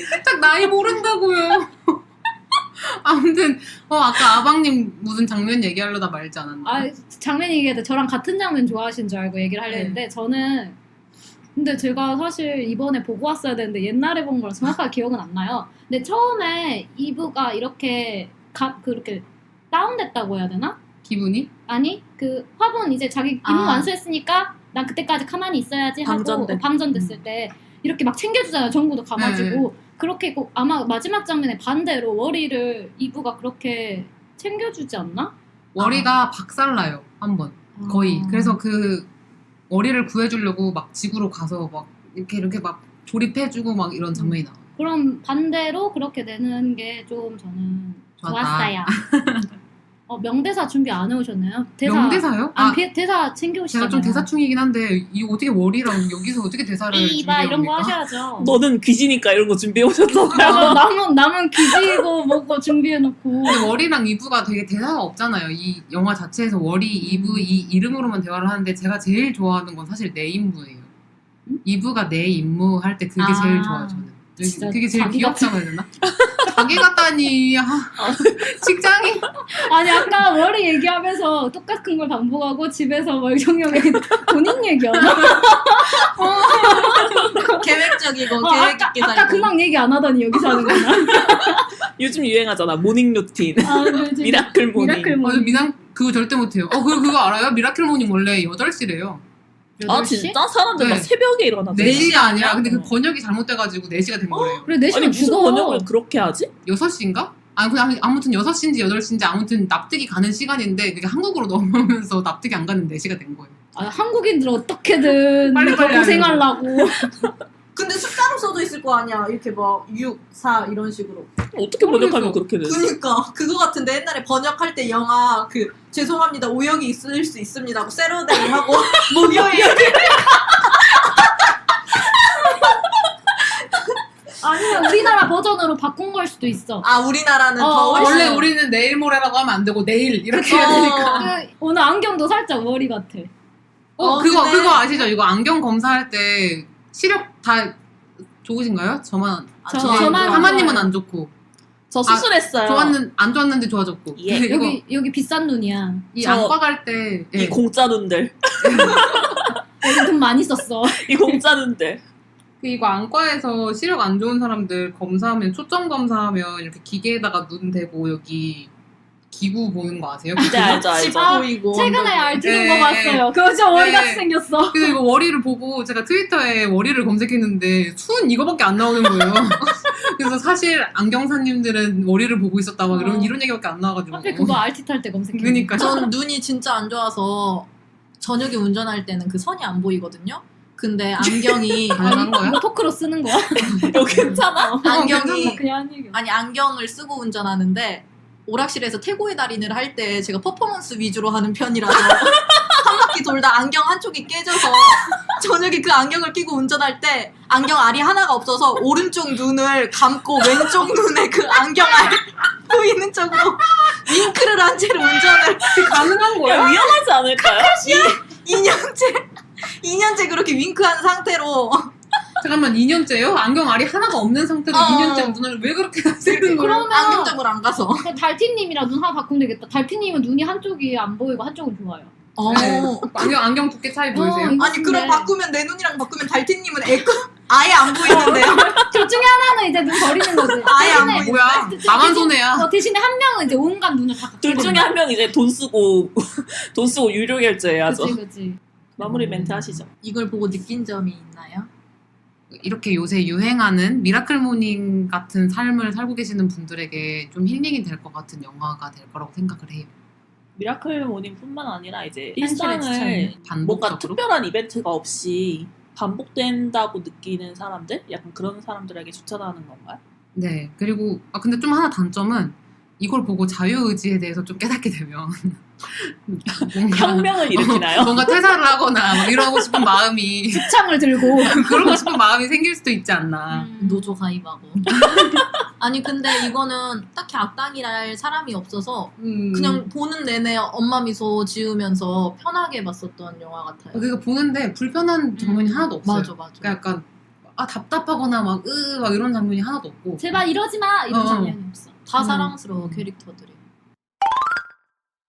살짝 나이 모른다고요. 아무튼 아까 아방님 무슨 장면 얘기하려다 말지 않았나?
아, 장면 얘기해도 저랑 같은 장면 좋아하신 줄 알고 얘기를 하려 했는데 저는 근데 제가 사실 이번에 보고 왔어야 되는데 옛날에 본 거라 정확하게 기억은 안 나요. 근데 처음에 이브가 이렇게 그렇게 다운됐다고 해야 되나?
기분이?
아니 그 화분 이제 자기 임무
아.
완수했으니까 난 그때까지 가만히 있어야지 하고
방전돼.
방전됐을 때 이렇게 막 챙겨주잖아요. 전구도 가가지고 그렇게 꼭 아마 마지막 장면에 반대로 월이를 이브가 그렇게 챙겨주지 않나?
월이가 박살나요 한번 거의. 그래서 그 월이를 구해주려고 막 지구로 가서 막 이렇게 막 조립해주고 막 이런 장면이 나와요.
그럼 반대로 그렇게 되는 게 좀 저는
좋았다.
좋았어요. 명대사 준비 안 해오셨나요?
명대사요?
대사 챙겨오시잖아요.
제가 좀 대사충이긴 한데 이거 어떻게 월이랑 여기서 어떻게 대사를
이봐 이런 거
준비해옵니까?
하셔야죠.
너는 귀지니까 이런 거 준비해 오셨잖아요.
남은 기지고 뭐고 준비해놓고.
근데 월이랑 이브가 되게 대사가 없잖아요. 이 영화 자체에서 월이, 이브 이 이름으로만 대화를 하는데 제가 제일 좋아하는 건 사실 내 임무예요. 이브가 내 임무 할 때 그게 제일 좋아요 저는.
진짜
그게 제일
자기
귀엽다고 해야 되나? 자기 같다니 직장인.
아니 아까 월이 얘기하면서 똑같은 걸 반복하고 집에서 월정형에 본인 얘기하나?
계획적이고 계획 있게 살고.
아까 금방 얘기 안 하더니 여기서 하는구나.
요즘 유행하잖아 모닝 루틴.
그지.
미라클 모닝.
미라클 모닝.
미남 그거 절대 못해요. 그거 알아요? 미라클 모닝 원래 8시래요.
아
8시?
진짜? 사람들 막
네.
새벽에 일어나서
4시가 아니라 근데 그
어.
번역이 잘못돼가지고 4시가 된 거래요.
그래 4시면
아니 무슨
죽어.
번역을 그렇게 하지?
6시인가? 그냥 아무튼 6시인지 8시인지 아무튼 납득이 가는 시간인데 그게 한국으로 넘어오면서 납득이 안 가는 4시가 된 거예요.
한국인들 어떻게든
빨리
더 고생하려고.
근데 숫자로 써져 있을 거 아니야. 이렇게 막 6, 4 이런 식으로.
어떻게 번역하면 그렇게 되지?
그니까 그거 같은데 옛날에 번역할 때 영화 죄송합니다 오역이 있을 수 있습니다 하고 세러데이 하고 목요일
아니면 우리나라 버전으로 바꾼 걸 수도 있어.
우리나라는 더 훨씬
원래 우리는 내일 모레라고 하면 안 되고 내일 이렇게 해야 되니까.
오늘 안경도 살짝 월이 같아.
그거
근데-
아시죠? 이거 안경 검사할 때 시력 다 좋으신가요? 저만
저만
하마님은
좋아요.
안 좋고
저 수술했어요.
안 좋았는데 좋아졌고.
예.
근데 이거
여기 비싼 눈이야.
이
저-
안과 갈 때
이 공짜 눈들.
여기 돈 많이 썼어.
이 공짜 눈들.
이거 안과에서 시력 안 좋은 사람들 검사하면 초점 검사하면 이렇게 기계에다가 눈 대고 여기 기구 보는 거 아세요?
네 알죠
집
알죠.
보이고
최근에 알티는
네.
거 봤어요. 그거 진짜 월이
네.
같이 생겼어.
그래서 이거 월이를 보고 제가 트위터에 월이를 검색했는데 순 이거밖에 안 나오는 거예요. 그래서 사실 안경사님들은 월이를 보고 있었다 막 이런 얘기밖에 안 나와가지고.
하필 그거 알티 탈 때 검색해.
그러니까.
전 눈이 진짜 안 좋아서 저녁에 운전할 때는 그 선이 안 보이거든요. 근데 안경이
가능한 거야?
뭐 토크로 쓰는 거야?
이거 괜찮아?
안경이
그냥 한 얘기야.
아니 안경을 쓰고 운전하는데 오락실에서 태고의 달인을 할 때 제가 퍼포먼스 위주로 하는 편이라서 한 바퀴 돌다 안경 한쪽이 깨져서 저녁에 그 안경을 끼고 운전할 때 안경 알이 하나가 없어서 오른쪽 눈을 감고 왼쪽 눈에 그 안경 알 보이는 쪽으로 윙크를 한 채로 운전을
가능한
야, 위험하지 않을까요?
2년째 그렇게 윙크한 상태로
잠깐만 2년째요? 안경 알이 하나가 없는 상태로 2년째 눈을 왜 그렇게 쓰는 거예요?
그러면
안경점을 안 가서.
달티님이랑 눈 하나 바꾸면 되겠다. 달티님은 눈이 한쪽이 안 보이고 한쪽은 좋아요.
네. 안경 두께 차이 보이세요?
이거
아니 그럼
근데
바꾸면 내 눈이랑 바꾸면 달티님은 아예 안 보이는데요.
둘 중에 하나는 이제 눈 버리는 거지.
아예 안
대신에-
뭐야? 나만 손해야.
대신에 한 명은 이제 온갖 눈을 다 갖게
둘 중에
된다.
한 명 이제 돈 쓰고 돈 쓰고 유료 결제해야죠.
그치.
마무리 멘트 하시죠.
이걸 보고 느낀 점이 있나요?
이렇게 요새 유행하는 미라클 모닝 같은 삶을 살고 계시는 분들에게 좀 힐링이 될 것 같은 영화가 될 거라고 생각을 해요.
미라클 모닝뿐만 아니라 이제
현실의
일상을 뭔가
반복적으로.
특별한 이벤트가 없이 반복된다고 느끼는 사람들? 약간 그런 사람들에게 추천하는 건가요?
네. 그리고 근데 좀 하나 단점은 이걸 보고 자유의지에 대해서 좀 깨닫게 되면 뭔가
혁명을 일으키나요?
뭔가 퇴사를 하거나 막 이러고 싶은 마음이
창을 들고
그러고 싶은 마음이 생길 수도 있지 않나.
노조 가입하고. 아니 근데 이거는 딱히 악당이랄 사람이 없어서 그냥 보는 내내 엄마 미소 지으면서 편하게 봤었던 영화 같아요.
그러니까 보는데 불편한 장면이 하나도 없어요.
맞아.
그러니까 약간 답답하거나 막 이런 장면이 하나도 없고.
제발 이러지 마 이런 장면이 없어.
다 사랑스러워 캐릭터들이.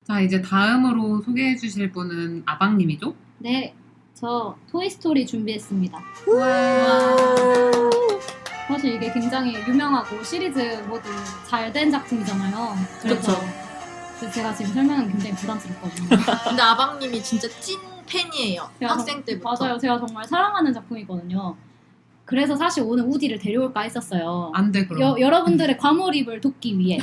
자 이제 다음으로 소개해 주실 분은 아방님이죠?
네, 저 토이스토리 준비했습니다.
와.
사실 이게 굉장히 유명하고 시리즈 모두 잘 된 작품이잖아요. 그래서 제가 지금 설명은 굉장히 부담스럽거든요.
근데 아방님이 진짜 찐 팬이에요.
제가
학생 때부터.
맞아요. 제가 정말 사랑하는 작품이거든요. 그래서 사실 오늘 우디를 데려올까 했었어요.
안 돼 그럼.
여러분들의 과몰입을 돕기 위해.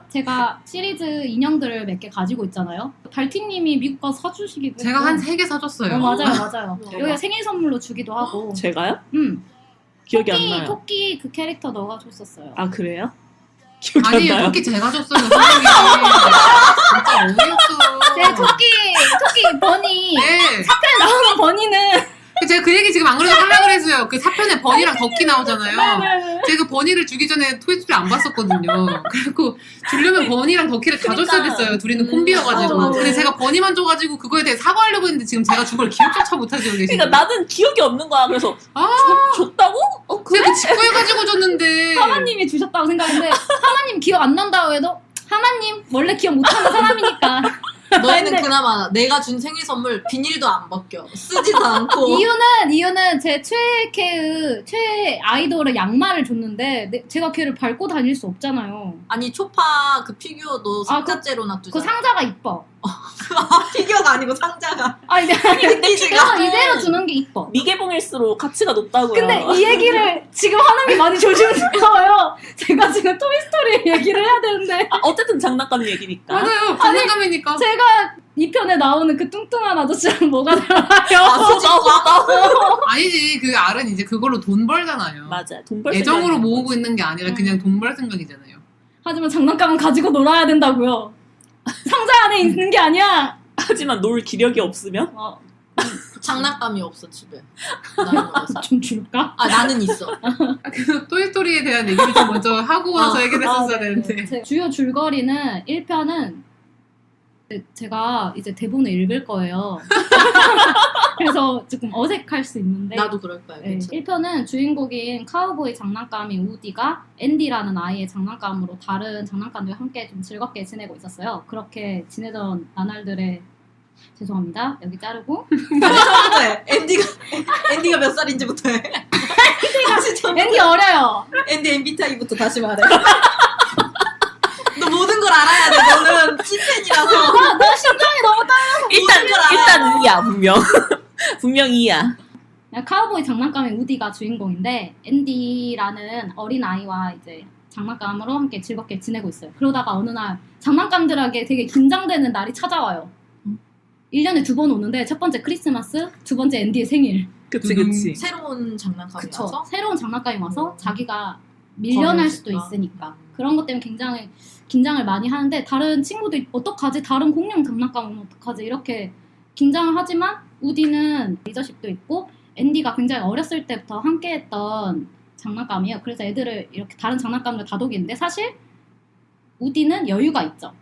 제가 시리즈 인형들을 몇 개 가지고 있잖아요. 달티님이 미국 가서 사주시기도
제가
했고.
한 3개 사줬어요.
맞아요.
대박.
여기가 생일 선물로 주기도 하고.
제가요?
토끼,
기억이 안 나요.
토끼 그 캐릭터 너가 줬었어요.
아 그래요? 기억이
아니에요.
안 나요?
토끼 제가 줬어요. 선생님이. 진짜 어이없어.
제 토끼 버니.
네.
나오는 버니는
제가 그 얘기 지금 안 그래도 하려고 그랬어요. 그 4편에 버니랑 덕키 나오잖아요.
네네네.
제가 그 버니를 주기 전에 토이스토리 안 봤었거든요. 그래고 주려면 버니랑 덕키를 다
그러니까.
줬어야 됐어요. 둘이는 콤비여가지고.
맞아.
근데 제가 버니만 줘가지고 그거에 대해 사과하려고 했는데 지금 제가 준 걸 기억조차 못하시고 계시네요.
그러니까 나는 기억이 없는 거야. 그래서
아,
줬다고? 그래?
제가 그 직구해가지고 줬는데.
하마님이 주셨다고 생각했는데 하마님 기억 안 난다고 해도 하마님 원래 기억 못하는 사람이니까.
너희는
근데-
그나마 내가 준 생일 선물 비닐도 안 벗겨. 쓰지도 않고.
이유는 제 최애 아이돌의 양말을 줬는데 제가 걔를 밟고 다닐 수 없잖아요.
아니 초파 그 피규어도
아,
상자째로
그
놔두잖아.
상자가 이뻐.
피규어가 아니고 상자가.
아 이제
패키지가.
이대로 주는 게 이뻐.
미개봉일수록 가치가 높다고요.
근데 이 얘기를 지금 하는 게 많이 조심스러워요. 제가 지금 토이스토리 얘기를 해야 되는데
어쨌든 장난감 얘기니까.
맞아요. 장난감이니까.
제가 이 편에 나오는 그 뚱뚱한 아저씨랑 뭐가 달라요?
아, 수집과?
아니지. 그 알은 이제 그걸로 돈 벌잖아요.
맞아요. 돈 벌
애정으로
생각이
모으고
거지.
있는 게 아니라 그냥 돈 벌 생각이잖아요.
하지만 장난감은 가지고 놀아야 된다고요. 상자 안에 있는 게 아니야.
하지만 놀 기력이 없으면
장난감이 없어 집에. 나는 어려서.
좀 줄까?
아 나는 있어.
그래서 토이스토리에 대한 얘기를 좀 먼저 하고 나서 얘기를 했었어야 되는데.
제 주요 줄거리는 1편은 제가 이제 대본을 읽을 거예요. 그래서 조금 어색할 수 있는데
나도 그럴 거야.
네,
괜찮아.
1편은 주인공인 카우보이 장난감인 우디가 앤디라는 아이의 장난감으로 다른 장난감들과 함께 좀 즐겁게 지내고 있었어요. 그렇게 지내던 나날들의 죄송합니다. 여기 자르고
처음부터 해. 앤디가 몇 살인지부터 해. 다시 처음부터.
앤디 어려요.
앤디 MBTI부터 다시 말해. 너 모든 걸 알아야 돼. 너는 찐팬이라서.
너 심장이 너무
일단 이야 분명. 분명 이야.
카우보이 장난감의 우디가 주인공인데 앤디라는 어린 아이와 이제 장난감으로 함께 즐겁게 지내고 있어요. 그러다가 어느 날 장난감들에게 되게 긴장되는 날이 찾아와요. 1년에 2번 오는데 첫 번째 크리스마스, 두 번째 앤디의 생일.
그치.
새로운 장난감이라서.
새로운 장난감이 와서 자기가 밀려날 수도 있으니까 그런 것 때문에 굉장히 긴장을 많이 하는데 다른 친구들 어떡하지? 다른 공룡 장난감은 어떡하지? 이렇게 긴장을 하지만 우디는 리더십도 있고 앤디가 굉장히 어렸을 때부터 함께했던 장난감이에요. 그래서 애들을 이렇게 다른 장난감을 다독이는데 사실 우디는 여유가 있죠.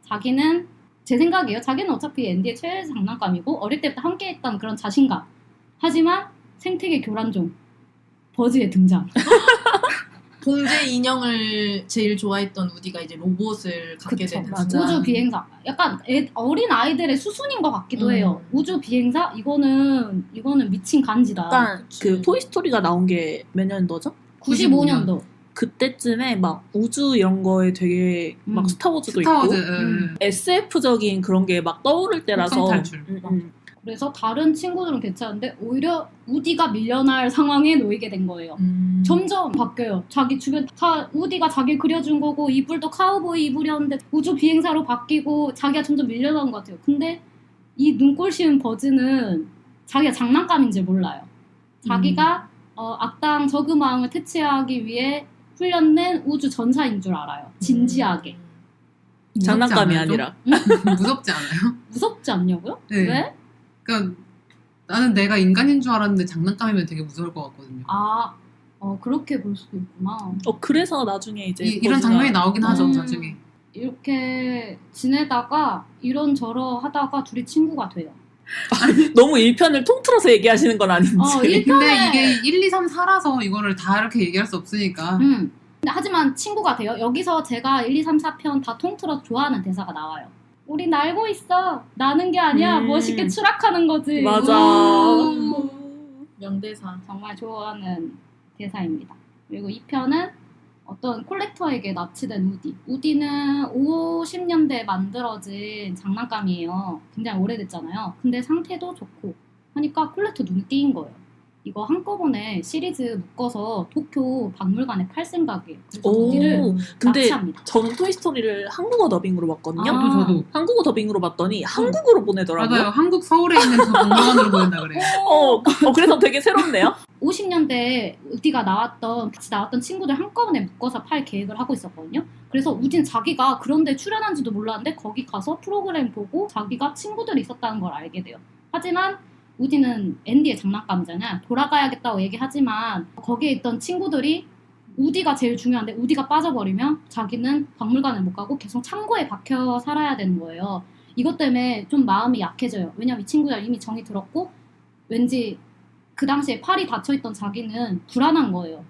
자기는 제 생각이에요. 자기는 어차피 앤디의 최애 장난감이고 어릴 때부터 함께했던 그런 자신감. 하지만 생태계 교란종. 버즈의 등장.
봉제 인형을 제일 좋아했던 우디가 이제 로봇을 갖게
그쵸,
되는
맞아.
순간.
우주 비행사. 약간 어린 아이들의 수순인 것 같기도 해요.
음.
우주 비행사? 이거는 미친 간지다.
약간
그치.
그 토이스토리가 나온 게 몇 년도죠?
95년도.
그때쯤에 막 우주 이런 거에 되게 막 스타워즈도
스타워즈.
있고
음.
SF적인 그런 게 막 떠오를 때라서
혹성 탈출.
그래서 다른 친구들은 괜찮은데 오히려 우디가 밀려날 상황에 놓이게 된 거예요. 점점 바뀌어요. 자기 주변 다 우디가 자기 그려준 거고 이불도 카우보이 이불이었는데 우주 비행사로 바뀌고 자기가 점점 밀려나는 것 같아요. 근데 이 눈꼴 쉬운 버즈는 자기가 장난감인지 몰라요. 자기가 악당 저그마왕을 퇴치하기 위해 훈련된 우주 전사인 줄 알아요. 진지하게.
장난감이
않아요, 좀?
아니라.
무섭지 않아요?
무섭지 않냐고요?
네.
왜?
그러니까 나는 내가 인간인 줄 알았는데 장난감이면 되게 무서울 것 같거든요.
그렇게 볼 수도 있구나.
그래서 나중에 이제
이런
버즈가-
장면이 나오긴 하죠,
음.
나중에.
이렇게 지내다가 이런저런 하다가 둘이 친구가 돼요.
너무 1편을 통틀어서 얘기하시는 건 아닌지.
근데 이게 1, 2, 3, 4라서 이거를 다 이렇게 얘기할 수 없으니까.
근데 하지만 친구가 돼요. 여기서 제가 1, 2, 3, 4편 다 통틀어 좋아하는 대사가 나와요. 우린 알고 있어. 나는 게 아니야. 멋있게 추락하는 거지.
맞아.
명대사.
정말 좋아하는 대사입니다. 그리고 2편은 어떤 콜렉터에게 납치된 우디. 우디는 50년대에 만들어진 장난감이에요. 굉장히 오래됐잖아요. 근데 상태도 좋고 하니까 콜렉터 눈에 띄인 거예요. 이거 한꺼번에 시리즈 묶어서 도쿄 박물관에 팔 생각이에요. 그래서 우디를
근데
납치합니다.
저는 토이스토리를 한국어 더빙으로 봤거든요.
저도.
한국어 더빙으로 봤더니 한국어로 보내더라고요.
맞아요. 한국 서울에 있는 저 박물관으로 보낸다 그래요.
그래서 되게 새롭네요.
50년대에 우디가 같이 나왔던 친구들 한꺼번에 묶어서 팔 계획을 하고 있었거든요. 그래서 우디는 자기가 그런데 출연한지도 몰랐는데 거기 가서 프로그램 보고 자기가 친구들이 있었다는 걸 알게 돼요. 하지만 우디는 앤디의 장난감이잖아요. 돌아가야겠다고 얘기하지만 거기에 있던 친구들이 우디가 제일 중요한데 우디가 빠져버리면 자기는 박물관을 못 가고 계속 창고에 박혀 살아야 되는 거예요. 이것 때문에 좀 마음이 약해져요. 왜냐면 이 친구들 이미 정이 들었고 왠지 그 당시에 팔이 닫혀있던 자기는 불안한 거예요.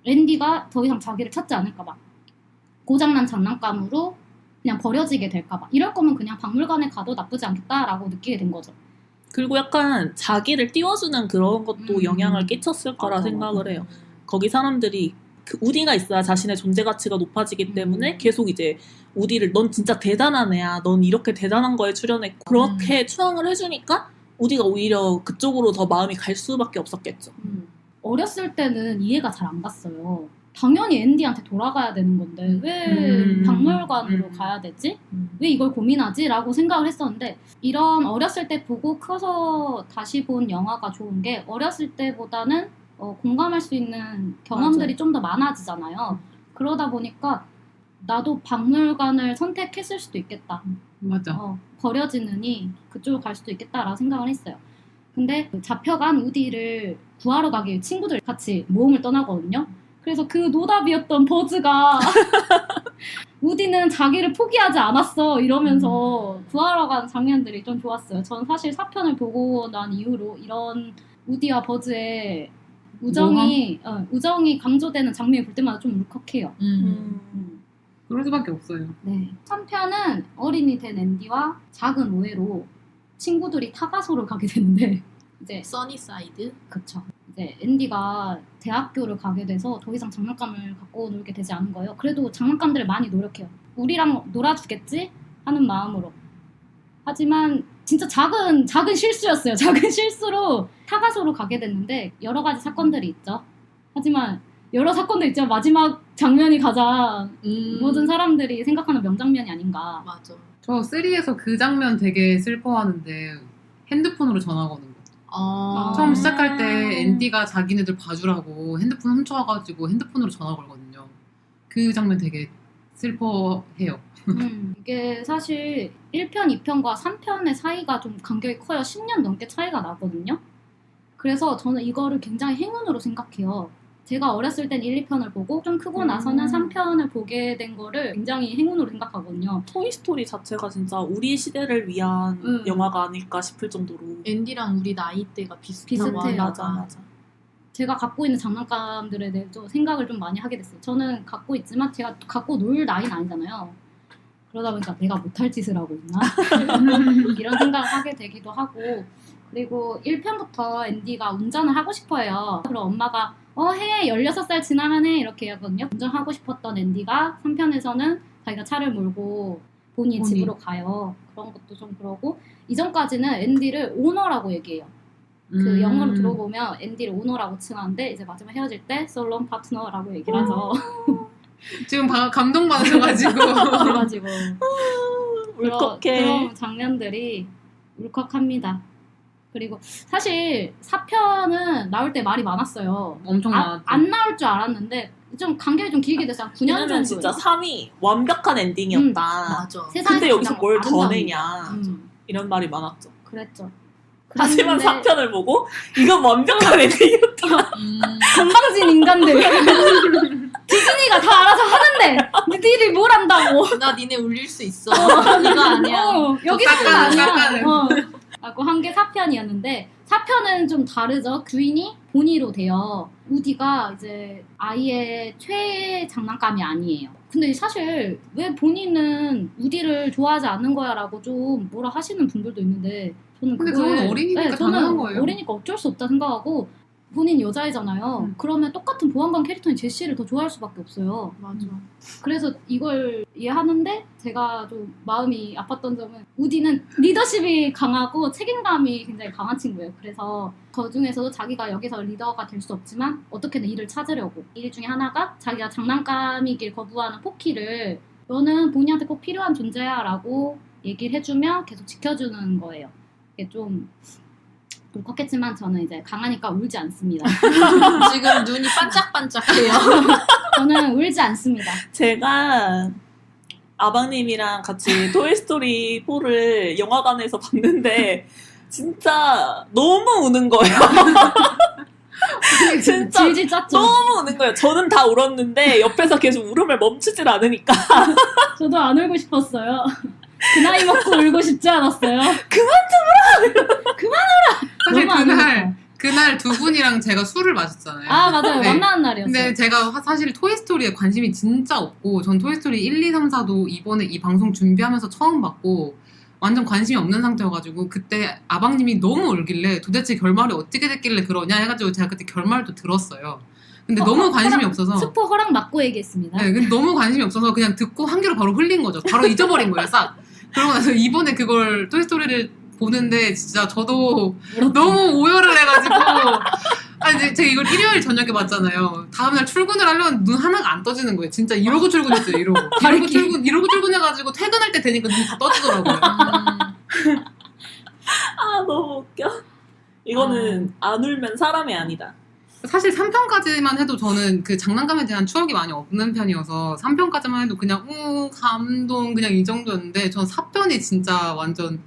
앤디가 더 이상 자기를 찾지 않을까봐. 고장난 장난감으로 그냥 버려지게 될까봐. 이럴 거면 그냥 박물관에 가도 나쁘지 않겠다라고 느끼게 된 거죠.
그리고 약간 자기를 띄워주는 그런 것도 영향을 끼쳤을 거라
맞아,
생각을 해요. 거기 사람들이 그 우디가 있어야 자신의 존재 가치가 높아지기 때문에 계속 이제 우디를 넌 진짜 대단한 애야. 넌 이렇게 대단한 거에 출연했고 그렇게 추앙을 해주니까 우디가 오히려 그쪽으로 더 마음이 갈 수밖에 없었겠죠.
어렸을 때는 이해가 잘 안 갔어요. 당연히 앤디한테 돌아가야 되는 건데 왜 박물관으로 가야 되지? 왜 이걸 고민하지? 라고 생각을 했었는데 이런 어렸을 때 보고 커서 다시 본 영화가 좋은 게 어렸을 때보다는 공감할 수 있는 경험들이 좀 더 많아지잖아요. 그러다 보니까 나도 박물관을 선택했을 수도 있겠다.
맞아.
버려지느니 그쪽으로 갈 수도 있겠다라고 생각을 했어요. 근데 잡혀간 우디를 구하러 가기 위해 친구들 같이 모험을 떠나거든요. 그래서 그 노답이었던 버즈가 우디는 자기를 포기하지 않았어 이러면서 구하러 간 장면들이 좀 좋았어요. 전 사실 4편을 보고 난 이후로 이런 우디와 버즈의 우정이 강조되는 장면을 볼 때마다 좀 울컥해요.
그럴 수밖에 없어요.
네. 3편은 어린이 된 앤디와 작은 오해로 친구들이 타가소를 가게 되는데 이제
써니사이드.
그쵸. 이제 앤디가 대학교를 가게 돼서 더 이상 장난감을 갖고 놀게 되지 않은 거예요. 그래도 장난감들을 많이 노력해요. 우리랑 놀아주겠지? 하는 마음으로. 하지만 진짜 작은 실수였어요. 작은 실수로 타가소로 가게 됐는데 여러 가지 사건들이 있죠. 하지만 여러 사건도 있지만 마지막 장면이 가장 모든 사람들이 생각하는 명장면이 아닌가.
맞아.
저 3에서 그 장면 되게 슬퍼하는데 핸드폰으로 전화 거는 거. 처음 시작할 때 앤디가 자기네들 봐주라고 핸드폰 훔쳐와가지고 핸드폰으로 전화 걸거든요. 그 장면 되게 슬퍼해요.
이게 사실 1편, 2편과 3편의 사이가 좀 간격이 커요. 10년 넘게 차이가 나거든요. 그래서 저는 이거를 굉장히 행운으로 생각해요. 제가 어렸을 땐 1, 2편을 보고 좀 크고 나서는 3편을 보게 된 거를 굉장히 행운으로 생각하거든요.
토이스토리 자체가 진짜 우리 시대를 위한 영화가 아닐까 싶을 정도로
앤디랑 우리 나이대가
비슷해요.
비슷해요.
맞아.
제가 갖고 있는 장난감들에 대해서 생각을 좀 많이 하게 됐어요. 저는 갖고 있지만 제가 갖고 놀 나이는 아니잖아요. 그러다 보니까 내가 못할 짓을 하고 있나? 이런 생각을 하게 되기도 하고, 그리고 1편부터 앤디가 운전을 하고 싶어요. 그럼 엄마가 해 16살 지나가네 이렇게 하거든요. 운전하고 싶었던 앤디가 3편에서는 자기가 차를 몰고 본인 집으로 가요. 그런 것도 좀 그러고, 이전까지는 앤디를 오너라고 얘기해요. 그 영어로 들어보면 앤디를 오너라고 칭하는데 이제 마지막 헤어질 때 So long partner라고 얘기를 하죠.
지금 감동받으셔가지고.
그래가지고
울컥해.
그런 장면들이 울컥합니다. 그리고 사실 4편은 나올 때 말이 많았어요.
엄청 많았죠.
안 나올 줄 알았는데 좀 간격이 좀 길게 됐어요. 9년
왜냐면
정도.
진짜 3이 완벽한 엔딩이었다.
맞아.
근데 여기서 뭘 더
아름다운
내냐. 이런 말이 많았죠.
그랬죠.
하지만
그랬는데
4편을 보고 이건 완벽한 엔딩이었다.
건방진 인간들. 디즈니가 다 알아서 하는데 니들이 뭘 안다고.
나 니네 울릴 수 있어. 이거 아니야.
여기서는 아니야.
깎아내.
라고 한 게 4편이었는데 4편은 좀 다르죠. 주인이 본이로 돼요. 우디가 이제 아이의 최애 장난감이 아니에요. 근데 사실 왜 본인은 우디를 좋아하지 않는 거야 라고 좀 뭐라 하시는 분들도 있는데 저는
근데
그걸
그건 어리니까
저는
당연한 거예요.
어리니까 어쩔 수 없다 생각하고 본인 여자애잖아요. 그러면 똑같은 보안관 캐릭터인 제시를 더 좋아할 수밖에 없어요.
맞아.
그래서 이걸 이해하는데 제가 좀 마음이 아팠던 점은 우디는 리더십이 강하고 책임감이 굉장히 강한 친구예요. 그래서 그 중에서도 자기가 여기서 리더가 될 수 없지만 어떻게든 일을 찾으려고 일 중에 하나가 자기가 장난감이길 거부하는 포키를 너는 본인한테 꼭 필요한 존재야 라고 얘기를 해주며 계속 지켜주는 거예요. 이게 좀 울컥했지만 저는 이제 강하니까 울지 않습니다.
지금 눈이 반짝반짝해요.
저는 울지 않습니다.
제가 아방님이랑 같이 토이스토리 4를 영화관에서 봤는데 진짜 너무 우는 거예요. 진짜
질질 짰죠.
너무 우는 거예요. 저는 다 울었는데 옆에서 계속 울음을 멈추질 않으니까
저도 안 울고 싶었어요. 그 나이 먹고 울고 싶지 않았어요.
사실
너무 안
그날 두 분이랑 제가 술을 마셨잖아요.
아 맞아요.
네.
만나는 날이었어요.
근데 제가 사실 토이스토리에 관심이 진짜 없고 전 토이스토리 1, 2, 3, 4도 이번에 이 방송 준비하면서 처음 봤고 완전 관심이 없는 상태여가지고 그때 아방님이 너무 울길래 도대체 결말이 어떻게 됐길래 그러냐 해가지고 제가 그때 결말도 들었어요. 근데 너무 관심이 없어서
스포 허락 맞고 얘기했습니다.
네, 근데 너무 관심이 없어서 그냥 듣고 한 귀로 바로 흘린 거죠. 바로 잊어버린 거예요, 싹. 그러고 나서 이번에 그걸 토이스토리를 보는데 진짜 저도 너무 오열을 해가지고 아니 제가 이걸 일요일 저녁에 봤잖아요. 다음날 출근을 하려면 눈 하나가 안 떠지는 거예요. 진짜 이러고 출근했어요. 이러고 출근해가지고 퇴근할 때 되니까 눈 다 떠지더라고요.
아 너무 웃겨. 이거는 안 울면 사람이 아니다.
사실 3편까지만 해도 저는 그 장난감에 대한 추억이 많이 없는 편이어서 3편까지만 해도 그냥 감동 그냥 이 정도였는데 전 4편이 진짜 완전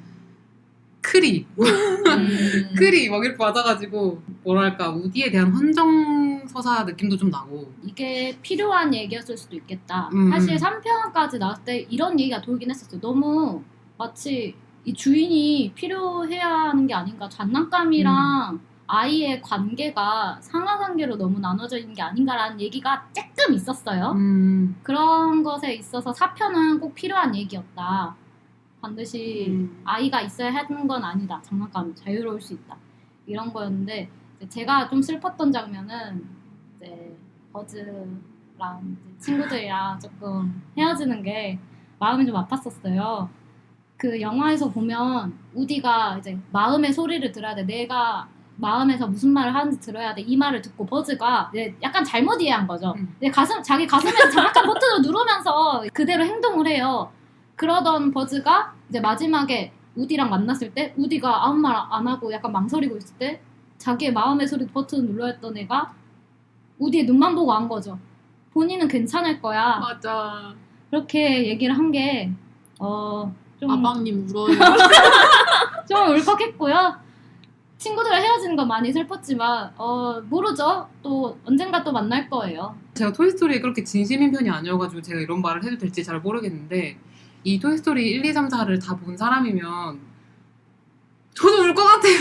크리 막 이렇게 맞아가지고 뭐랄까 우디에 대한 헌정서사 느낌도 좀 나고
이게 필요한 얘기였을 수도 있겠다.
음.
사실 3편까지 나왔을 때 이런 얘기가 돌긴 했었어요. 너무 마치 이 주인이 필요해야 하는 게 아닌가. 장난감이랑 아이의 관계가 상하관계로 너무 나눠져 있는 게 아닌가라는 얘기가 조금 있었어요. 그런 것에 있어서 4편은 꼭 필요한 얘기였다. 반드시 아이가 있어야 하는 건 아니다. 장난감 자유로울 수 있다. 이런 거였는데 이제 제가 좀 슬펐던 장면은 이제 버즈랑 이제 친구들이랑 조금 헤어지는 게 마음이 좀 아팠었어요. 그 영화에서 보면 우디가 이제 마음의 소리를 들어야 돼. 내가 마음에서 무슨 말을 하는지 들어야 돼. 이 말을 듣고 버즈가 이제 약간 잘못 이해한 거죠. 이제 자기 가슴에 장난감 버튼을 누르면서 그대로 행동을 해요. 그러던 버즈가 이제 마지막에 우디랑 만났을 때 우디가 아무 말 안 하고 약간 망설이고 있을 때 자기의 마음의 소리 버튼을 눌러야 했던 애가 우디의 눈만 보고 안 거죠. 본인은 괜찮을 거야.
맞아.
그렇게 얘기를 한 게 좀
아방님 울어요.
좀 울컥했고요. 친구들과 헤어지는 건 많이 슬펐지만 모르죠. 또 언젠가 또 만날 거예요.
제가 토이스토리에 그렇게 진심인 편이 아니어가지고 제가 이런 말을 해도 될지 잘 모르겠는데 이 토이스토리 1, 2, 3, 4를 다 본 사람이면 저도 울 것 같아요.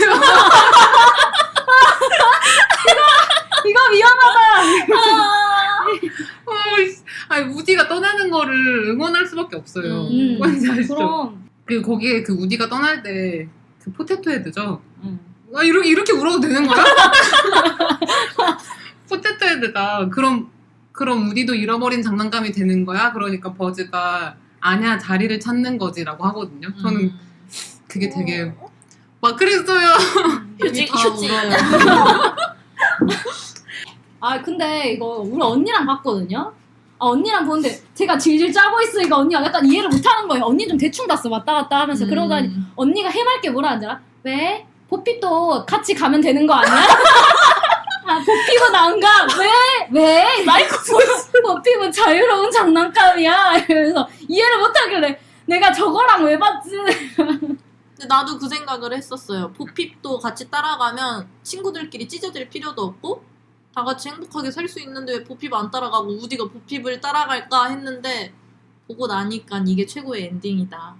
아니 우디가 떠나는 거를 응원할 수밖에 없어요. 뭔지 아시죠?
그럼.
그리고 거기에 그 우디가 떠날 때 그 포테토 헤드죠.
응.
아 이렇게 울어도 되는 거야? 포테토 헤드가 그럼 우디도 잃어버린 장난감이 되는 거야? 그러니까 버즈가 아니야 자리를 찾는 거지라고 하거든요. 저는 그게 되게 막 그랬어요.
휴지
다
휴지.
울어요.
아 근데 이거 우리 언니랑 봤거든요. 아 언니랑 보는데 제가 질질 짜고 있으니까 언니가 약간 이해를 못하는 거예요. 언니 좀 대충 봤어 왔다 갔다 하면서 그러다니 언니가 해맑게 뭐라 하는지 알아? 왜? 보피도 같이 가면 되는 거 아니야? 아 보피고 난가? 왜?
사이코
보피고 자유로운 장난감이야. 이러면서 이해를 못하길래 내가 저거랑 왜 봤지?
근데 나도 그 생각을 했었어요. 보핍도 같이 따라가면 친구들끼리 찢어질 필요도 없고 다 같이 행복하게 살 수 있는데 왜 보핍 안 따라가고 우디가 보핍을 따라갈까 했는데 보고 나니까 이게 최고의 엔딩이다.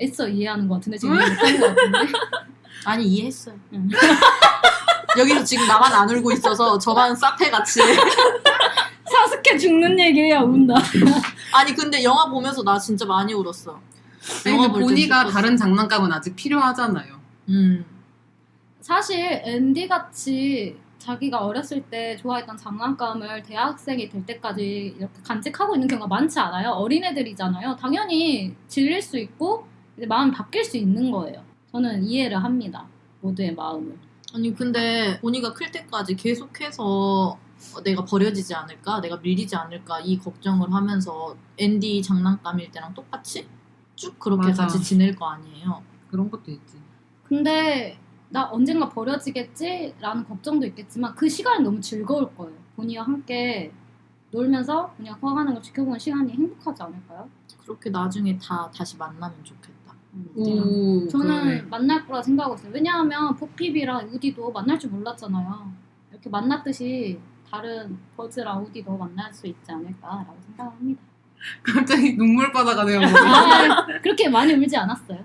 애써 이해하는 것 같은데 지금 이해 못하는 것 같은데.
아니 이해했어요.
응.
여기서 지금 나만 안 울고 있어서 저만 싹패같이.
사스케 죽는 얘기야 운다.
아니 근데 영화 보면서 나 진짜 많이 울었어.
아니,
영화
근데
볼때
보니가
슬펐어.
다른 장난감은 아직 필요하잖아요.
사실 앤디 같이 자기가 어렸을 때 좋아했던 장난감을 대학생이 될 때까지 이렇게 간직하고 있는 경우가 많지 않아요. 어린애들이잖아요. 당연히 질릴 수 있고 이제 마음이 바뀔 수 있는 거예요. 저는 이해를 합니다. 모두의 마음을.
아니 근데 보니가 클 때까지 계속해서 내가 버려지지 않을까, 내가 밀리지 않을까 이 걱정을 하면서 앤디 장난감일 때랑 똑같이 쭉 그렇게
맞아.
같이 지낼 거 아니에요.
그런 것도 있지.
근데 나 언젠가 버려지겠지라는 걱정도 있겠지만 그 시간이 너무 즐거울 거예요. 보니와 함께 놀면서 그냥 커가는 걸 지켜보는 시간이 행복하지 않을까요?
그렇게 나중에 다 다시 만나면 좋겠다.
오,
저는
그러네.
만날 거라 생각하고 있어요. 왜냐하면 포핍이랑 우디도 만날 줄 몰랐잖아요. 이렇게 만났듯이 다른 버즈랑 우디도 만날 수 있지 않을까라고 생각합니다.
갑자기 눈물바다가 되어
아, 그렇게 많이 울지 않았어요.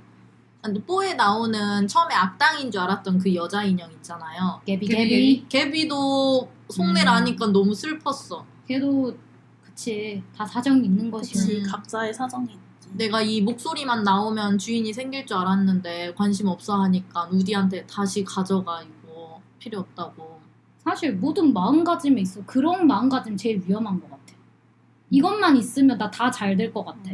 근데 뽀에 나오는 처음에 악당인 줄 알았던 그 여자 인형 있잖아요.
개비.
개비도 속내 나니까 너무 슬펐어.
걔도 그치 다 사정이 있는 것이요.
그치 각자의 사정이 있지.
내가 이 목소리만 나오면 주인이 생길 줄 알았는데 관심 없어 하니까 우디한테 다시 가져가 이거 필요 없다고.
사실 모든 마음가짐에 있어 그런 마음가짐 제일 위험한 것 같아. 이것만 있으면 나 다 잘 될 것 같아.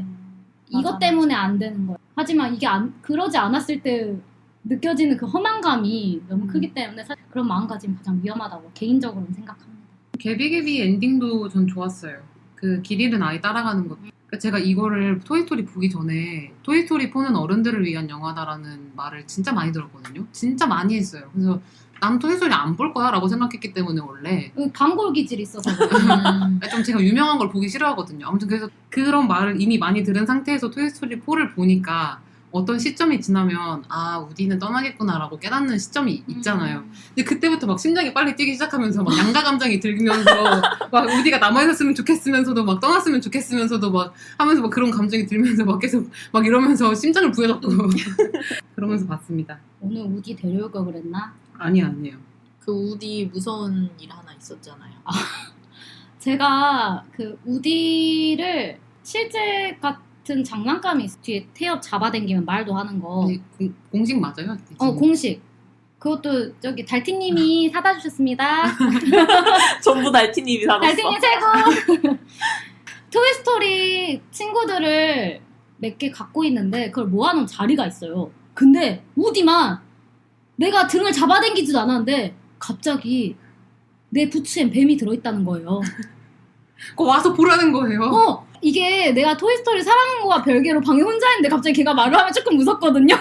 이것
맞아,
때문에 안 되는 거야. 하지만 이게 그러지 않았을 때 느껴지는 그 허망감이 너무 크기 때문에 사실 그런 마음가짐이 가장 위험하다고 개인적으로는 생각합니다.
개비개비 엔딩도 전 좋았어요. 그 길 잃은 아이 따라가는 것. 그러니까 제가 이거를 토이스토리 보기 전에 토이스토리 4는 어른들을 위한 영화다라는 말을 진짜 많이 들었거든요. 진짜 많이 했어요. 그래서 난 토이스토리 안 볼 거야 라고 생각했기 때문에 원래
단골 기질이 있어서
좀 제가 유명한 걸 보기 싫어하거든요. 아무튼 그래서 그런 말을 이미 많이 들은 상태에서 토이스토리 4를 보니까 어떤 시점이 지나면 아 우디는 떠나겠구나라고 깨닫는 시점이 있잖아요. 근데 그때부터 막 심장이 빨리 뛰기 시작하면서 막 양가 감정이 들면서 막 우디가 남아있었으면 좋겠으면서도 막 떠났으면 좋겠으면서도 막 하면서 막 그런 감정이 들면서 막 계속 막 이러면서 심장을 부여잡고 그러면서 봤습니다.
오늘 우디 데려올 걸 그랬나?
아니에요.
그 우디 무서운 일 하나 있었잖아요.
제가 그 우디를 실제 같은 장난감이 있어. 뒤에 태엽 잡아당기면 말도 하는 거.
공식 맞아요?
공식. 그것도 저기 달티님이 사다 주셨습니다.
전부 달티님이 사줬어.
달티님 최고. 토이스토리 친구들을 몇 개 갖고 있는데 그걸 모아놓은 자리가 있어요. 근데 우디만 내가 등을 잡아당기지도 않았는데 갑자기 내 부츠엔 뱀이 들어있다는 거예요.
그거 와서 보라는 거예요.
이게 내가 토이스토리 사랑한 거와 별개로 방에 혼자 있는데 갑자기 걔가 말을 하면 조금 무섭거든요.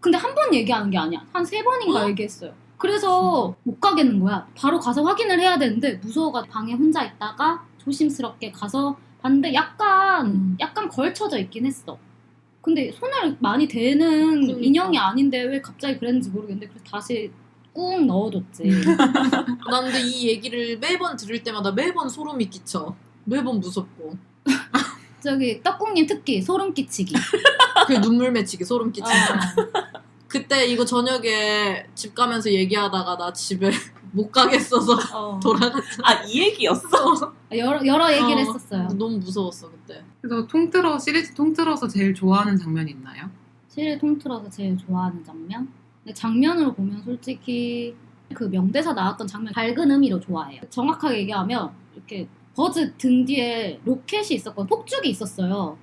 근데 한 번 얘기하는 게 아니야. 한 3번인가 얘기했어요. 그래서 못 가겠는 거야. 바로 가서 확인을 해야 되는데 무서워가 방에 혼자 있다가 조심스럽게 가서 봤는데 약간 걸쳐져 있긴 했어. 근데 손을 많이 대는
그러니까.
인형이 아닌데 왜 갑자기 그랬는지 모르겠는데 그래서 다시 꾹 넣어뒀지.
난 근데 이 얘기를 매번 들을 때마다 매번 소름이 끼쳐. 매번 무섭고.
저기 떡국님 특기 소름 끼치기.
그 눈물 맺히기 소름 끼친다. 그때 이거 저녁에 집 가면서 얘기하다가 나 집에 못 가겠어서
어.
돌아갔죠.
아, 이 얘기였어?
여러 얘기를
어.
했었어요.
너무 무서웠어 그때.
그래서 시리즈 통틀어서 제일 좋아하는 장면이 있나요?
시리즈 통틀어서 제일 좋아하는 장면? 근데 장면으로 보면 솔직히 그 명대사 나왔던 장면 밝은 의미로 좋아해요. 정확하게 얘기하면 이렇게 버즈 등 뒤에 로켓이 있었거든요. 폭죽이 있었어요.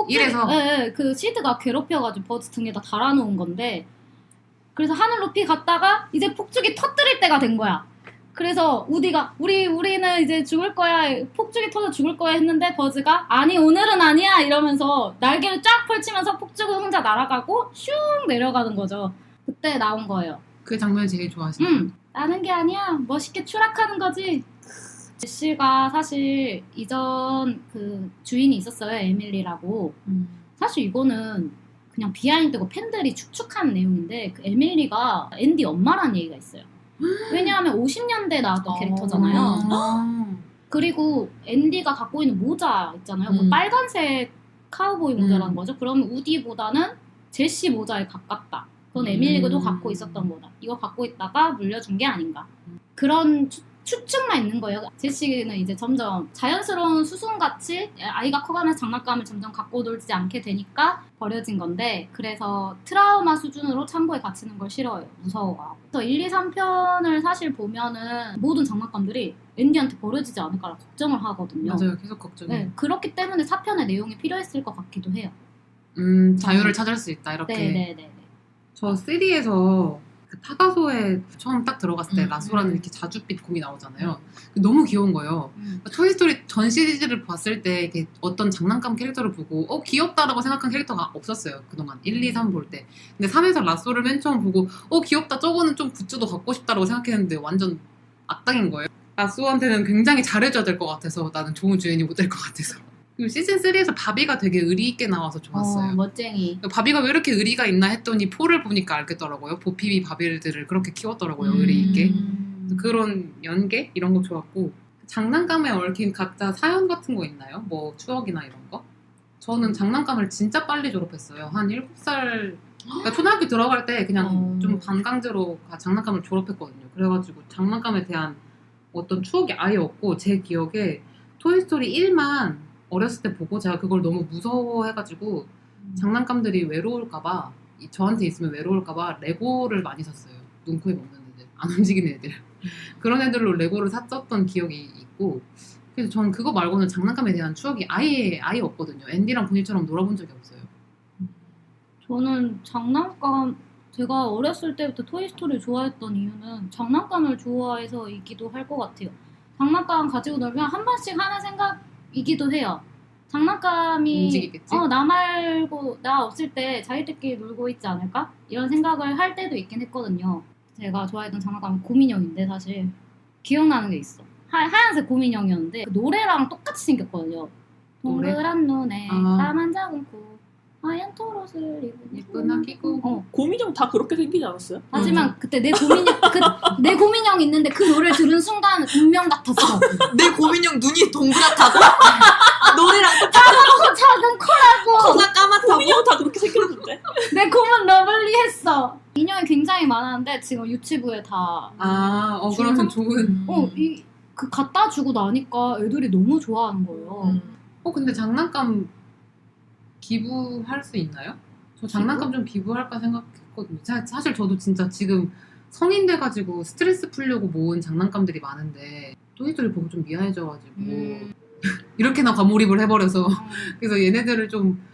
이래서
네, 그 시드가 괴롭혀가지고 버즈 등에다 달아놓은 건데 그래서 하늘 높이 갔다가 이제 폭죽이 터뜨릴 때가 된 거야. 그래서 우디가 우리는 이제 죽을 거야, 폭죽이 터져 죽을 거야 했는데 버즈가 아니 오늘은 아니야 이러면서 날개를 쫙 펼치면서 폭죽은 혼자 날아가고 슝 내려가는 거죠. 그때 나온 거예요.
그 장면을 제일 좋아하시나요?
나는 게 아니야, 멋있게 추락하는 거지. 제시가 사실 이전 그 주인이 있었어요, 에밀리라고. 사실 이거는 그냥 비하인드고 팬들이 축축한 내용인데 그 에밀리가 앤디 엄마라는 얘기가 있어요. 왜냐하면 50년대에 나왔던 캐릭터잖아요. 그리고 앤디가 갖고 있는 모자 있잖아요. 그 빨간색 카우보이 모자라는 거죠. 그러면 우디보다는 제시 모자에 가깝다. 그건 에밀리도 갖고 있었던 거다. 이거 갖고 있다가 물려준 게 아닌가. 그런 추측만 있는 거예요. 제시는 이제 점점 자연스러운 수순같이 아이가 커가면서 장난감을 점점 갖고 놀지 않게 되니까 버려진 건데 그래서 트라우마 수준으로 창고에 갇히는 걸 싫어해요. 무서워하고. 그래서 1, 2, 3편을 사실 보면은 모든 장난감들이 앤디한테 버려지지 않을까라 걱정을 하거든요.
맞아요. 계속 걱정해요.
네, 그렇기 때문에 4편의 내용이 필요했을 것 같기도 해요.
자유를 찾을 수 있다 이렇게.
네네네.
저 3에서 그 타가소에 처음 딱 들어갔을 때
음.
라소라는 이렇게 자줏빛 곰이 나오잖아요. 너무 귀여운 거예요. 토이스토리 전 시리즈를 봤을 때 이렇게 어떤 장난감 캐릭터를 보고 귀엽다라고 생각한 캐릭터가 없었어요. 그동안 1, 2, 3 볼 때. 근데 3에서 라소를 맨 처음 보고 귀엽다, 저거는 좀 굿즈도 갖고 싶다라고 생각했는데 완전 악당인 거예요. 라소한테는 굉장히 잘해줘야 될 것 같아서, 나는 좋은 주인이 못 될 것 같아서. 그리고 시즌 3에서 바비가 되게 의리 있게 나와서 좋았어요.
멋쟁이.
바비가 왜 이렇게 의리가 있나 했더니 포를 보니까 알겠더라고요. 보피비 바비들을 그렇게 키웠더라고요. 의리 있게. 그런 연계? 이런 거 좋았고. 장난감에 얽힌 각자 사연 같은 거 있나요? 뭐 추억이나 이런 거? 저는 장난감을 진짜 빨리 졸업했어요. 한 7살, 그러니까 초등학교 들어갈 때 그냥 좀 반강제로 장난감을 졸업했거든요. 그래가지고 장난감에 대한 어떤 추억이 아예 없고, 제 기억에 토이스토리 1만 어렸을 때 보고 제가 그걸 너무 무서워해가지고 장난감들이 외로울까봐, 저한테 있으면 외로울까봐 레고를 많이 샀어요. 눈, 코에 먹는 애들, 안 움직이는 애들. 그런 애들로 레고를 샀었던 기억이 있고, 그래서 저는 그거 말고는 장난감에 대한 추억이 아예 없거든요. 앤디랑 본인처럼 놀아본 적이 없어요.
저는 장난감, 제가 어렸을 때부터 토이스토리를 좋아했던 이유는 장난감을 좋아해서이기도 할 것 같아요. 장난감 가지고 놀면 한 번씩 하는 생각이기도 해요. 장난감이
움직이겠지?
나 없을 때 자기들끼리 놀고 있지 않을까? 이런 생각을 할 때도 있긴 했거든요. 제가 좋아했던 장난감은 곰인형인데 사실 기억나는 게 있어. 하얀색 곰인형이었는데 그 노래랑 똑같이 생겼거든요.
노래?
동그란 눈에
아.
까만 작은 코 하얀 털옷을 입은
예쁜 아기고.
곰인형 다 그렇게 생기지 않았어요?
하지만 그때 내 고민형 있는데 그 노래를 들은 순간 운명 같았어.
내 고민형 눈이 동그랗다고? 노래랑
작은 코라고.
코가 까맣다고?
곰인형 다 그렇게 생겼는데?
내 곰은 러블리했어. 인형이 굉장히 많았는데 지금 유치부에 다
그러면 좋은.
그 갖다 주고 나니까 애들이 너무 좋아하는 거예요.
근데 장난감 기부할 수 있나요? 저 장난감 좀 기부할까 생각했거든요. 사실 저도 진짜 지금 성인 돼가지고 스트레스 풀려고 모은 장난감들이 많은데 토이스토리 보고 좀 미안해져가지고 이렇게나 과몰입을 해버려서 그래서 얘네들을 좀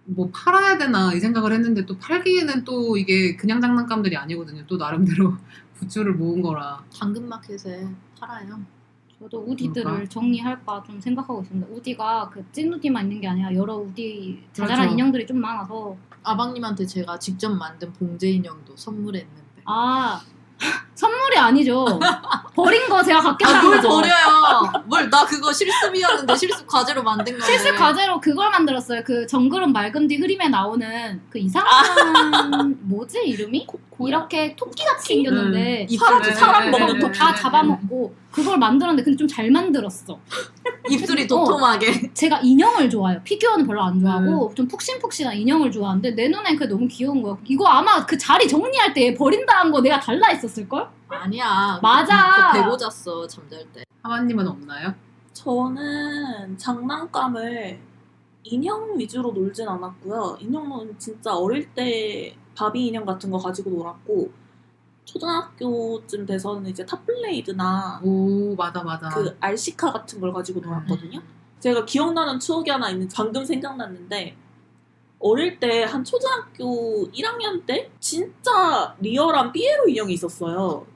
뭐 팔아야 되나 이 생각을 했는데, 또 팔기에는 또 이게 그냥 장난감들이 아니거든요. 또 나름대로 부츠를 모은 거라.
당근마켓에 팔아요.
저도 우디들을
그럴까?
정리할까 좀 생각하고 있습니다. 우디가 그 찐 우디만 있는 게 아니라 여러 우디 자잘한
그렇죠.
인형들이 좀 많아서.
아방님한테 제가 직접 만든 봉제 인형도 선물했는데.
선물이 아니죠. 버린 거 제가 갖겠다는
뭘
거죠.
버려요? 나 그거 실습이었는데 실습 과제로 만든 건데.
실습 과제로 그걸 만들었어요. 그 정글은 맑은 뒤 흐림에 나오는 그 이상한 뭐지 이름이? 이렇게 토끼같이 생겼는데
이
사람
네,
사람
네,
먹는
네,
토끼.
다
네,
잡아먹고 그걸 만들었는데 근데 좀 잘 만들었어.
입술이 도톰하게.
제가 인형을 좋아해요. 피규어는 별로 안 좋아하고 좀 푹신푹신한 인형을 좋아하는데 내 눈엔 그게 너무 귀여운 거야. 이거 아마 그 자리 정리할 때 얘 버린다는 거 내가 달라 했었을걸?
아니야.
맞아.
그거 베고 잤어 잠잘 때.
하마님은 없나요?
저는 장난감을 인형 위주로 놀진 않았고요. 인형은 진짜 어릴 때 바비 인형 같은 거 가지고 놀았고, 초등학교쯤 돼서는 이제 탑블레이드나
오 맞아.
그 알시카 같은 걸 가지고 놀았거든요. 제가 기억나는 추억이 하나 있는데 방금 생각났는데, 어릴 때 한 초등학교 1학년 때 진짜 리얼한 삐에로 인형이 있었어요.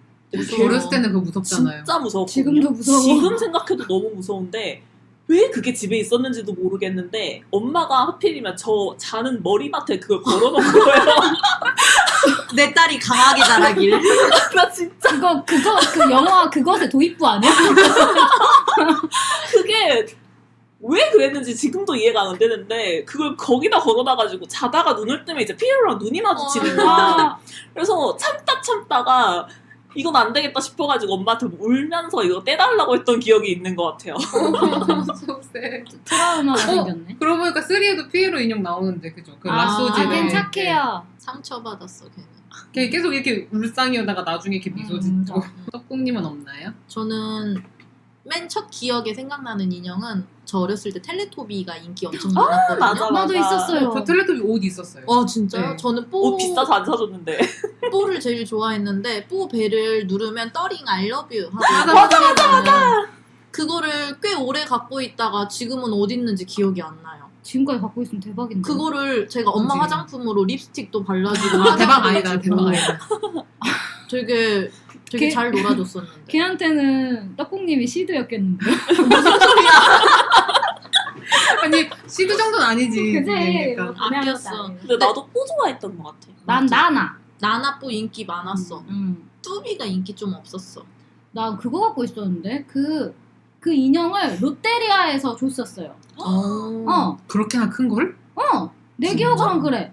어렸을 때는 그거 무섭잖아요.
진짜 무서웠거든요.
지금도 무서워.
지금 생각해도 너무 무서운데 왜 그게 집에 있었는지도 모르겠는데 엄마가 하필이면 저 자는 머리맡에 그걸 걸어놓은 거예요.
내 딸이 강하게 자라길.
나 진짜
그 영화 그것의 도입부 아니야?
그게 왜 그랬는지 지금도 이해가 안 되는데 그걸 거기다 걸어놔가지고 자다가 눈을 뜨면 이제 피에로랑 눈이 마주치는 거야.
아,
그래서 참다가 이건 안 되겠다 싶어가지고 엄마한테 울면서 이거 떼달라고 했던 기억이 있는 것 같아요.
속세.
트라우마가 생겼네.
그러고 보니까 3에도 피에로 인형 나오는데 그죠? 그 라쏘지.
걔 착해요.
상처받았어 걔는.
걔 계속 이렇게 울상이오다가 나중에 이렇게 미소 짓고.
맞아.
떡국님은 없나요?
저는 맨 첫 기억에 생각나는 인형은 저 어렸을 때 텔레토비가 인기 엄청 많았거든요.
맞아.
나도 있었어요.
저 텔레토비 옷 있었어요.
진짜?
네.
저는
옷 비싸서 안 사줬는데.
뽀를 제일 좋아했는데 뽀 배를 누르면 떠링 I love you 하고
맞아.
그거를 꽤 오래 갖고 있다가 지금은 어디 있는지 기억이 안 나요.
지금까지 갖고 있으면 대박인데.
그거를 제가 엄마
그치.
화장품으로 립스틱도 발라주고
아, 대박
화장품
아니다.
해주고
대박 아니다.
되게
걔-
잘 놀아줬었는데.
걔한테는 떡국님이 시드였겠는데.
아니 시드 정도는 아니지.
그지?
그러니까.
아꼈어.
근데 나도 뽀 좋아했던 것 같아.
난 나나.
나나뽀 인기 많았어. 뚜비가 인기 좀 없었어.
나 그거 갖고 있었는데 그 인형을 롯데리아에서 줬었어요.
그렇게나 큰 걸?
내
진짜?
기억으로는 그래.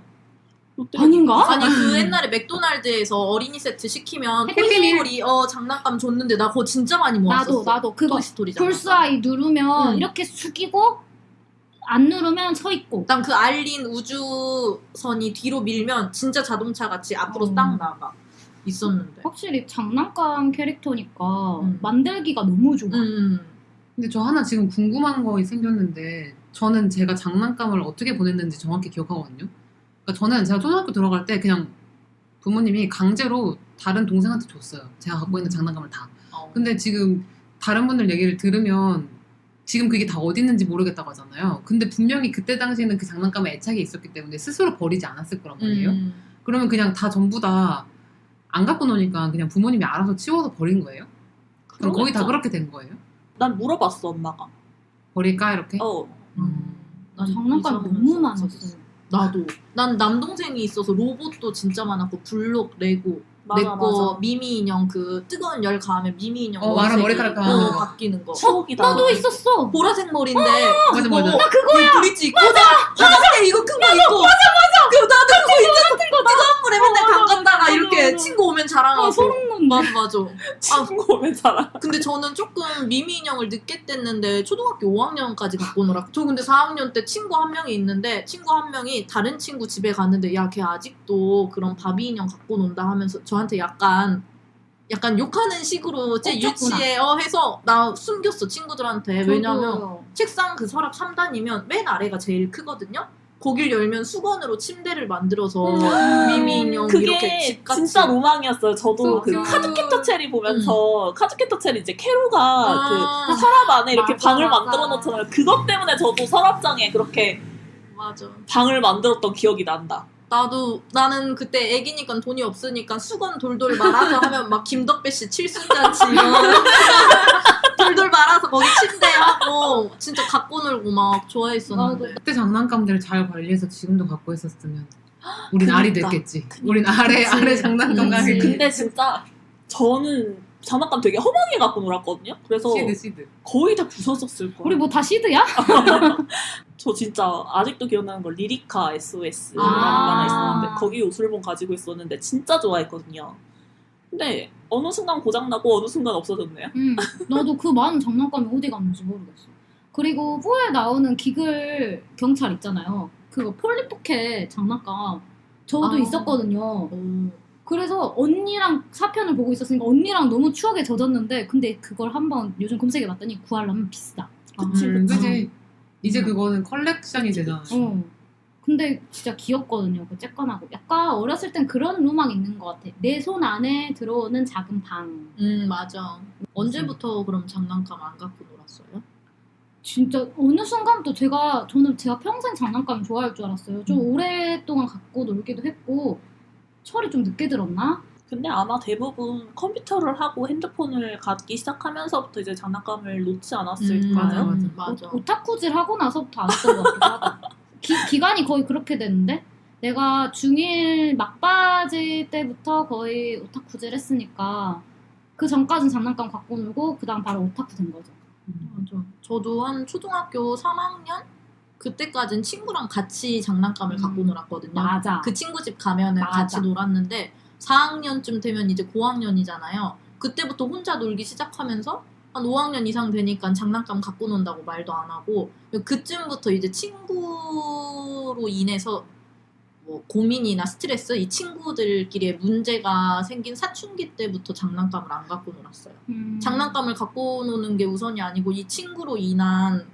롯데
아닌가?
아니 그 옛날에 맥도날드에서 어린이 세트 시키면
해피밀.
토이스토리 장난감 줬는데 나 그거 진짜 많이 모았었어.
나도 그거
토이스토리 장난감.
풀스아이 누르면
응.
이렇게 숙이고 안 누르면 서 있고.
난 그 알린 우주선이 뒤로 밀면 진짜 자동차 같이 앞으로
어.
딱 나가 있었는데.
확실히 장난감 캐릭터니까
음.
만들기가 너무 좋아.
근데 저 하나 지금 궁금한 거 생겼는데 저는 제가 장난감을 어떻게 보냈는지 정확히 기억하거든요. 그러니까 저는 제가 초등학교 들어갈 때 그냥 부모님이 강제로 다른 동생한테 줬어요. 제가 갖고 있는 장난감을 다. 근데 지금 다른 분들 얘기를 들으면 지금 그게 다 어디 있는지 모르겠다고 하잖아요. 근데 분명히 그때 당시에는 그 장난감에 애착이 있었기 때문에 스스로 버리지 않았을 거란 말이에요. 그러면 그냥 다 전부 다 안 갖고 노니까 그냥 부모님이 알아서 치워서 버린 거예요? 그럼 거의 다
그러겠죠.
그렇게 된 거예요?
난 물어봤어 엄마가.
버릴까 이렇게?
난
장난감
이상하면서
너무 많았어.
없었어. 나도. 난 남동생이 있어서 로봇도 진짜 많았고 블록, 레고.
맞아,
내 거
맞아.
미미 인형 그 뜨거운 열 가하면 미미 인형
말아,
머리색이,
머리카락 가는 거.
바뀌는 거.
추억이다.
나도 있었어.
보라색 머리인데
맞아, 맞아.
나 그거야. 브릿지 있고 화장대 이거 큰 거 있고 그 나도 그거 있었어. 뜨거운 물에 맨날 담갔다가 이렇게
맞아.
친구 오면 자랑하고.
소름 돋네.
맞아.
친구 오면 자라.
근데 저는 조금 미미 인형을 늦게 뗐는데 초등학교 5학년까지 갖고 놀았고 저 근데 4학년 때 친구 한 명이 있는데 친구 한 명이 다른 친구 집에 갔는데 야 걔 아직도 그런 바비 인형 갖고 논다 하면서 저한테 약간 욕하는 식으로 제
꽂혔구나.
유치해 해서 나 숨겼어 친구들한테. 왜냐면
저도요.
책상 그 서랍 3단이면 맨 아래가 제일 크거든요. 거길 열면 수건으로 침대를 만들어서 미미 인형
그게
이렇게 집같이
진짜 로망이었어요. 저도 그
맞아.
카드캡터 체리 보면서 카드캡터 체리 이제 캐로가 그
아,
서랍 안에 이렇게
맞아,
방을
맞아.
만들어 놓잖아요. 그것 때문에 저도 서랍장에 그렇게
맞아.
방을 만들었던 기억이 난다.
나는 그때 애기니까 돈이 없으니까 수건 돌돌 말아서 하면 막 김덕배 씨 칠순잔치 돌돌 말아서 거기 침대하고 진짜 갖고 놀고 막 좋아했었는데.
그때 장난감들 잘 관리해서 지금도 갖고 있었으면 우린 알이
그러니까.
됐겠지. 우린 아래 장난감
그치.
가게.
근데 진짜 저는 장난감 되게 허망하게 갖고 놀았거든요. 그래서
시드.
거의 다 부서졌을 거예요.
우리 뭐 다 시드야?
저 진짜 아직도 기억나는 건 리리카 SOS라는
아.
만화 있었는데 거기 요술봉 가지고 있었는데 진짜 좋아했거든요. 근데 어느 순간 고장나고 어느 순간 없어졌네요.
나도 그 많은 장난감이 어디 갔는지 모르겠어. 그리고 4에 나오는 기글 경찰 있잖아요. 그거 폴리포켓 장난감 저도
아.
있었거든요.
오.
그래서 언니랑 4편을 보고 있었으니까 언니랑 너무 추억에 젖었는데 근데 그걸 한번 요즘 검색해봤더니 구하려면 비싸.
그치,
그치. 이제 그거는 컬렉션이 되잖아.
근데 진짜 귀엽거든요. 그 쬐끈하고. 약간 어렸을 땐 그런 로망 있는 것 같아. 내 손 안에 들어오는 작은 방.
맞아. 언제부터 그럼 장난감 안 갖고 놀았어요?
진짜 어느 순간부터 저는 제가 평생 장난감 좋아할 줄 알았어요. 좀 오랫동안 갖고 놀기도 했고 철이 좀 늦게 들었나?
근데 아마 대부분 컴퓨터를 하고 핸드폰을 갖기 시작하면서부터 이제 장난감을 놓지 않았을까요?
맞아.
오타쿠질 하고 나서부터 안 했던 것 같기도 하다. 기간이 거의 그렇게 됐는데 내가 중1 막바지 때부터 거의 오타쿠질 했으니까 그 전까진 장난감 갖고 놀고 그 다음 바로 오타쿠 된 거죠.
맞아. 저도 한 초등학교 3학년? 그때까진 친구랑 같이 장난감을 갖고 놀았거든요.
맞아.
그 친구 집 가면은
맞아.
같이 놀았는데 4학년쯤 되면 이제 고학년이잖아요. 그때부터 혼자 놀기 시작하면서 한 5학년 이상 되니까 장난감 갖고 논다고 말도 안 하고 그쯤부터 이제 친구로 인해서 뭐 고민이나 스트레스 이 친구들끼리의 문제가 생긴 사춘기 때부터 장난감을 안 갖고 놀았어요. 장난감을 갖고 노는 게 우선이 아니고 이 친구로 인한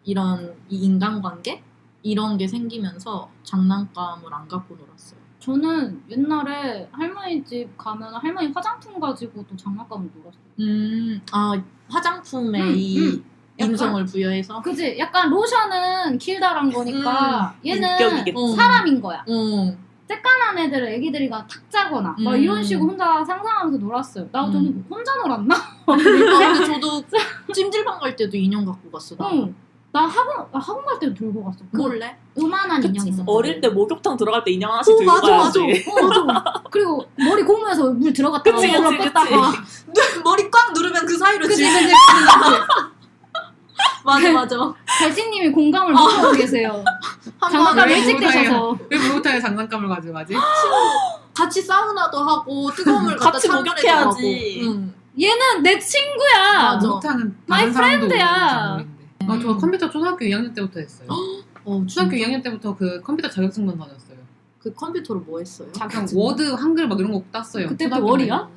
이런 이 인간관계 이런 게 생기면서 장난감을 안 갖고 놀았어요.
저는 옛날에 할머니 집 가면 할머니 화장품 가지고 또 장난감을 놀았어요.
아 화장품에 이
약간-
인성을 부여해서.
그치? 약간 로션은 킬달한 거니까 얘는
인격이겠지.
사람인 거야.
어.
쬐깐한 애들을 애기들이가 탁 짜거나 막 이런 식으로 혼자 상상하면서 놀았어요. 나 저는 혼자 놀았나?
근데 저도 찜질방 갈 때도 인형 갖고 갔어. 나.
응. 나 학원 갈 때도 들고 갔어. 그
몰래?
요만한
그치.
인형 있었어.
어릴 때 목욕탕 들어갈 때 인형 하나씩 들고
맞아,
가야지.
맞아. 그리고 머리 고무에서 물 들어갔다가
그치, 그치,
물로 뺐다가
머리 꽉 누르면 그 사이로
그치,
질질
그치.
맞아.
갈지님이 공감을 못하고 계세요. 장난감
한번
왜
일찍
목욕탕에-
드셔서.
왜 목욕탕에 장난감을 가져가지?
같이 사우나도 하고 뜨거운 물 갖다
같이
찬물에도
목욕해야지.
하고. 응.
얘는 내 친구야.
맞아.
목욕탕은
마이
다른 사람도
프렌드야.
모르는데. 저 컴퓨터 초등학교 2학년 때부터 했어요. 초등학교 2학년 때부터 그 컴퓨터 자격증만 다녔어요.
그 컴퓨터로 뭐 했어요?
그냥 워드, 한글 막 이런 거 땄어요.
그때부터
초등학교
월이야?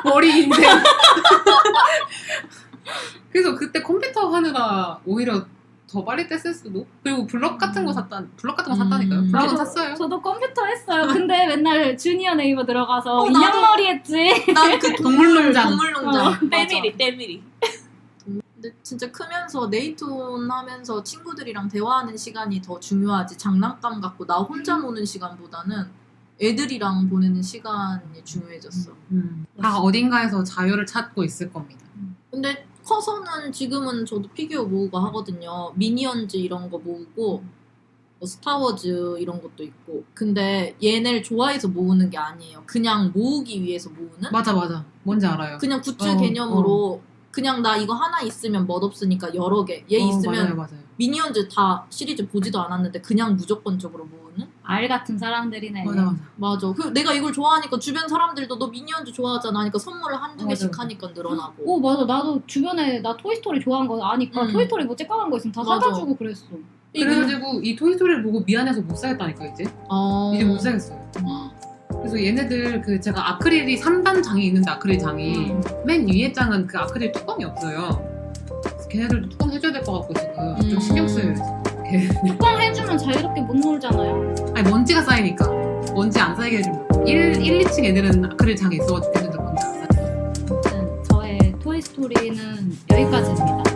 때. 월이 인생. 그래서 그때 컴퓨터 하느라 오히려 더 빨리 뗐을 수도. 그리고 블럭 같은 거 샀다니까요. 블럭은 샀어요.
저도 컴퓨터 했어요. 근데 맨날 주니어 네이버 들어가서
나도.
인형놀이 했지.
난 그
동물농장.
동물농장.
때밀이.
근데 진짜 크면서 네이톤 하면서 친구들이랑 대화하는 시간이 더 중요하지 장난감 갖고 나 혼자 노는 시간보다는 애들이랑 보내는 시간이 중요해졌어.
다 어딘가에서 자유를 찾고 있을 겁니다.
근데 커서는 지금은 저도 피규어 모으고 하거든요. 미니언즈 이런 거 모으고 뭐 스타워즈 이런 것도 있고. 근데 얘네를 좋아해서 모으는 게 아니에요. 그냥 모으기 위해서 모으는?
맞아. 뭔지 알아요.
그냥 굿즈
어,
개념으로 그냥 나 이거 하나 있으면 멋없으니까 여러 개. 얘 있으면
맞아요.
미니언즈 다 시리즈 보지도 않았는데 그냥 무조건적으로 모으는?
알 같은 사람들이네.
맞아. 그 내가 이걸 좋아하니까 주변 사람들도 너 미니언즈 좋아하잖아 하니까 선물을 한두 개씩
맞아.
하니까 늘어나고.
오 맞아. 나도 주변에 나 토이스토리 좋아하는 거 아니까 토이스토리 뭐 쬐까만 거 있으면 다
맞아.
사다 주고 그랬어.
그래가지고 이 토이스토리를 보고 미안해서 못 사겠다니까 이제. 이제 못 사겠어요. 그래서 얘네들 그 제가 아크릴이 3단 장이 있는데 아크릴 장이 맨 위에 장은 그 아크릴 뚜껑이 없어요. 그래서 걔네들도 뚜껑 해줘야 될 것 같고 지금 좀 신경 쓰여요.
뚜껑 해주면 자유롭게 못 놀잖아요.
아니 먼지가 쌓이니까 먼지 안 쌓이게 해주려고 1, 2층 애들은 아크릴 장이 있어가지고 걔네들 먼지 안 쌓이고.
아무튼 저의 토이스토리는 여기까지입니다.